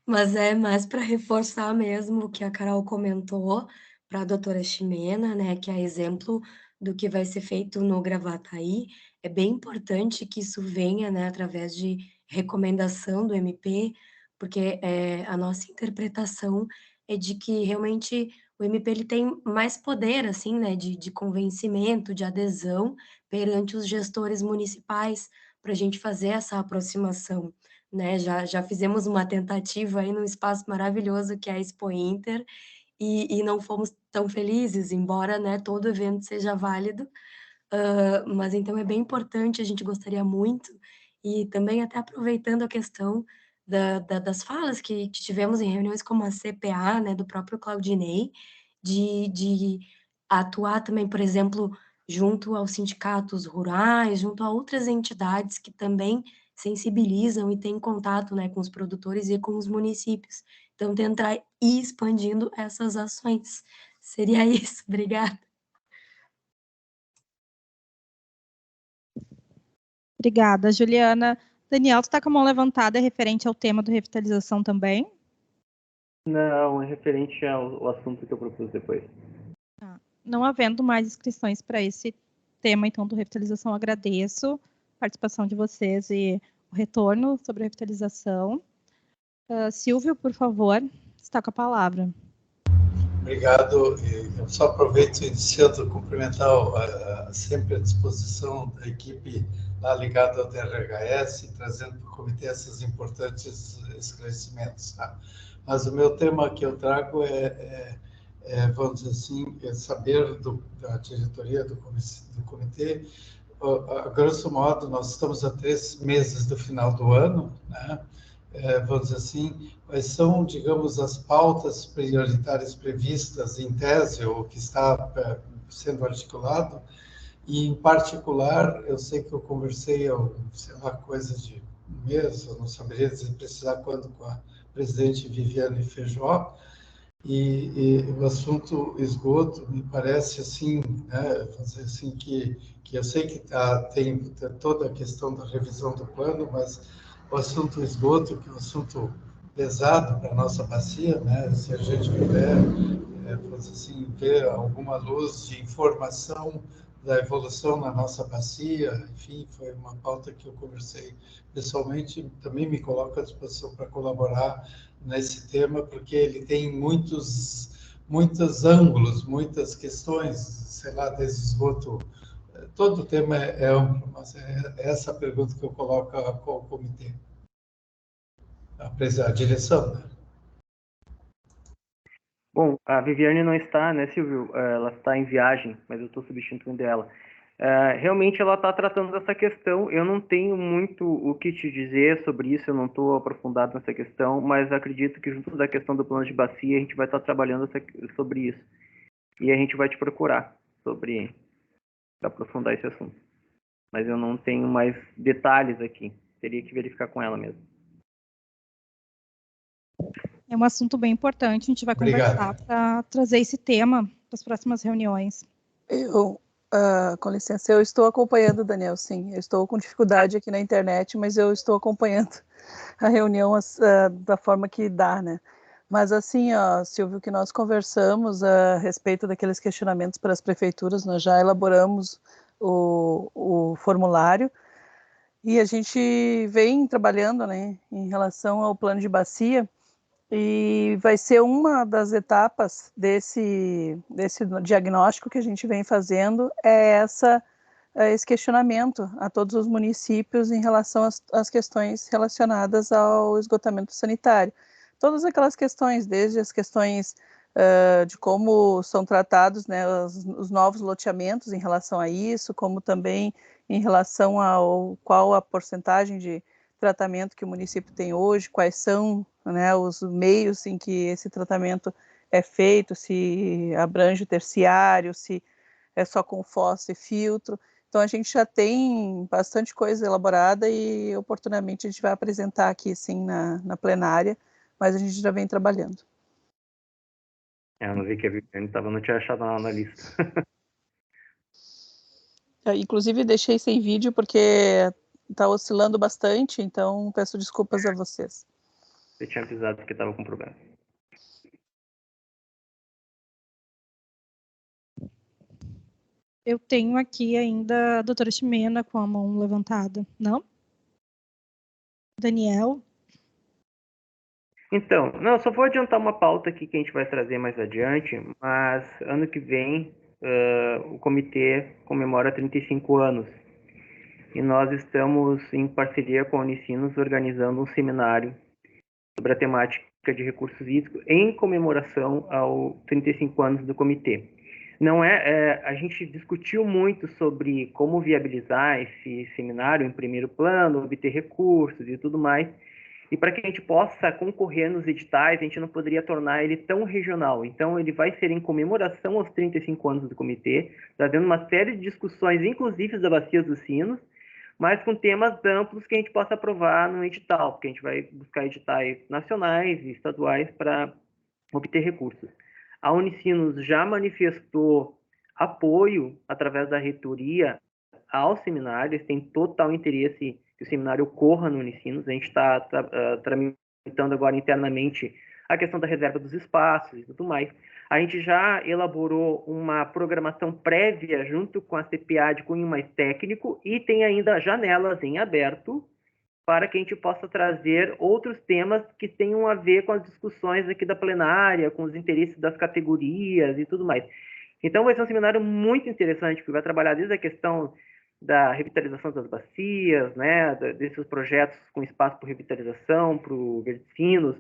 Mas é mais para reforçar mesmo o que a Carol comentou para a doutora Ximena, né, que é exemplo do que vai ser feito no Gravataí. É bem importante que isso venha, né, através de recomendação do MP, porque a nossa interpretação é de que realmente o MP ele tem mais poder, assim, né, de convencimento, de adesão perante os gestores municipais, para a gente fazer essa aproximação, né? Já fizemos uma tentativa aí num espaço maravilhoso que é a Expo Inter, e não fomos tão felizes, embora, né, todo evento seja válido, mas então é bem importante, a gente gostaria muito, e também até aproveitando a questão das falas que tivemos em reuniões como a CPA, né, do próprio Claudinei, de atuar também, por exemplo, junto aos sindicatos rurais, junto a outras entidades que também sensibilizam e têm contato, né, com os produtores e com os municípios. Então, tentar ir expandindo essas ações. Seria isso. Obrigada. Obrigada, Juliana. Daniel, tu está com a mão levantada, é referente ao tema do revitalização também? Não, é referente ao assunto que eu propus depois. Não havendo mais inscrições para esse tema, então, do revitalização, agradeço a participação de vocês e o retorno sobre a revitalização. Silvio, por favor, está com a palavra. Obrigado. Eu só aproveito iniciando a cumprimentar sempre a disposição da equipe lá ligado ao DRHS, trazendo para o comitê esses importantes esclarecimentos. Tá? Mas o meu tema que eu trago vamos dizer assim, saber da diretoria do comitê, a grosso modo, nós estamos a 3 meses do final do ano, né? Vamos dizer assim, quais são, digamos, as pautas prioritárias previstas em tese ou que está sendo articulado, e em particular, eu sei que eu conversei, sei lá, coisa de um mês, eu não saberia dizer precisar quando, com a presidente Viviane Feijó, e o assunto esgoto me parece assim, né, dizer assim que eu sei que tem toda a questão da revisão do plano, mas o assunto esgoto, que é um assunto pesado para a nossa bacia, né, se a gente puder, assim, ver alguma luz de informação da evolução na nossa bacia, enfim, foi uma pauta que eu conversei pessoalmente, também me coloco à disposição para colaborar nesse tema, porque ele tem muitos ângulos, muitas questões, sei lá, desse esgoto. Todo o tema é amplo, mas é essa a pergunta que eu coloco ao comitê, a direção, né? Bom, a Viviane não está, né, Silvio? Ela está em viagem, mas eu estou substituindo ela. Realmente ela está tratando dessa questão. Eu não tenho muito o que te dizer sobre isso, eu não estou aprofundado nessa questão, mas acredito que junto da questão do plano de bacia, a gente vai estar trabalhando sobre isso. E a gente vai te procurar para aprofundar esse assunto. Mas eu não tenho mais detalhes aqui. Teria que verificar com ela mesmo. É um assunto bem importante, a gente vai conversar para trazer esse tema para as próximas reuniões. Com licença, eu estou acompanhando, Daniel, sim. Eu estou com dificuldade aqui na internet, mas eu estou acompanhando a reunião da forma que dá, né? Mas assim, Silvio, que nós conversamos a respeito daqueles questionamentos para as prefeituras, nós já elaboramos o formulário e a gente vem trabalhando, né, em relação ao plano de bacia. E vai ser uma das etapas desse diagnóstico que a gente vem fazendo, esse questionamento a todos os municípios em relação às questões relacionadas ao esgotamento sanitário. Todas aquelas questões, desde as questões de como são tratados, né, os novos loteamentos em relação a isso, como também em relação ao qual a porcentagem de tratamento que o município tem hoje, quais são, né, os meios em que esse tratamento é feito, se abrange o terciário, se é só com fósforo e filtro. Então, a gente já tem bastante coisa elaborada e, oportunamente, a gente vai apresentar aqui, sim, na plenária, mas a gente já vem trabalhando. Eu não vi que a Viviane não tinha achado na lista. Inclusive, deixei sem vídeo porque está oscilando bastante, então peço desculpas a vocês. Você tinha avisado que estava com problema. Eu tenho aqui ainda a doutora Ximena com a mão levantada, não? Daniel? Então, não, só vou adiantar uma pauta aqui que a gente vai trazer mais adiante, mas ano que vem o comitê comemora 35 anos. E nós estamos, em parceria com a Unicinos, organizando um seminário sobre a temática de recursos hídricos em comemoração aos 35 anos do comitê. A gente discutiu muito sobre como viabilizar esse seminário em primeiro plano, obter recursos e tudo mais. E para que a gente possa concorrer nos editais, a gente não poderia tornar ele tão regional. Então, ele vai ser em comemoração aos 35 anos do comitê, trazendo uma série de discussões, inclusive da Bacia dos Sinos, mas com temas amplos que a gente possa aprovar no edital, porque a gente vai buscar editais nacionais e estaduais para obter recursos. A Unicinos já manifestou apoio, através da reitoria, ao seminário, eles têm total interesse que o seminário ocorra no Unicinos. A gente está tramitando agora internamente a questão da reserva dos espaços e tudo mais. A gente já elaborou uma programação prévia junto com a CPA de cunho mais técnico e tem ainda janelas em aberto para que a gente possa trazer outros temas que tenham a ver com as discussões aqui da plenária, com os interesses das categorias e tudo mais. Então, vai ser um seminário muito interessante, porque vai trabalhar desde a questão da revitalização das bacias, né, desses projetos com espaço para revitalização, para o Verticinos.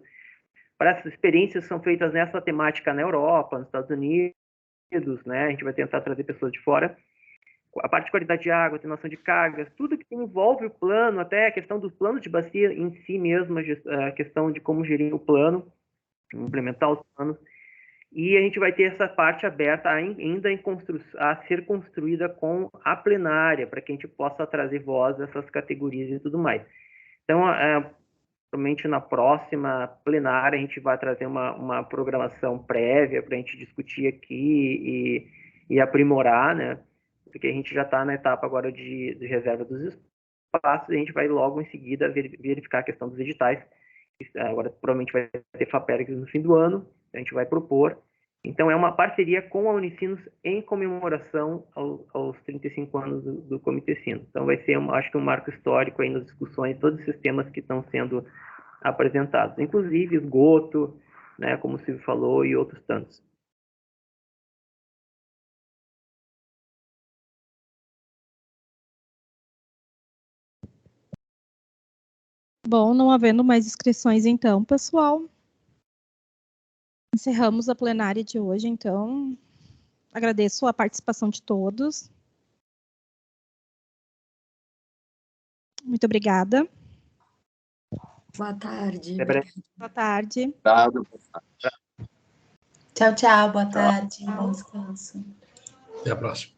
Para essas experiências são feitas nessa temática na Europa, nos Estados Unidos, né, a gente vai tentar trazer pessoas de fora. A parte de qualidade de água, atenuação de cargas, tudo que envolve o plano, até a questão dos planos de bacia em si mesmo, a questão de como gerir o plano, implementar os planos. E a gente vai ter essa parte aberta ainda a ser construída com a plenária, para que a gente possa trazer voz a essas categorias e tudo mais. Então, provavelmente na próxima plenária, a gente vai trazer uma programação prévia para a gente discutir aqui e aprimorar, né? Porque a gente já está na etapa agora de reserva dos espaços, e a gente vai logo em seguida verificar a questão dos editais. Agora, provavelmente vai ter FAPERGS no fim do ano, a gente vai propor. Então, é uma parceria com a Unicinos em comemoração aos 35 anos do Comitê Sinos. Então, vai ser, acho que, um marco histórico aí nas discussões, todos esses temas que estão sendo apresentados, inclusive esgoto, né, como o Silvio falou, e outros tantos. Bom, não havendo mais inscrições, então, pessoal, encerramos a plenária de hoje, então, agradeço a participação de todos. Muito obrigada. Boa tarde. Boa tarde. Obrigado. Tchau, tchau. Boa tarde. Bom descanso. Até a próxima.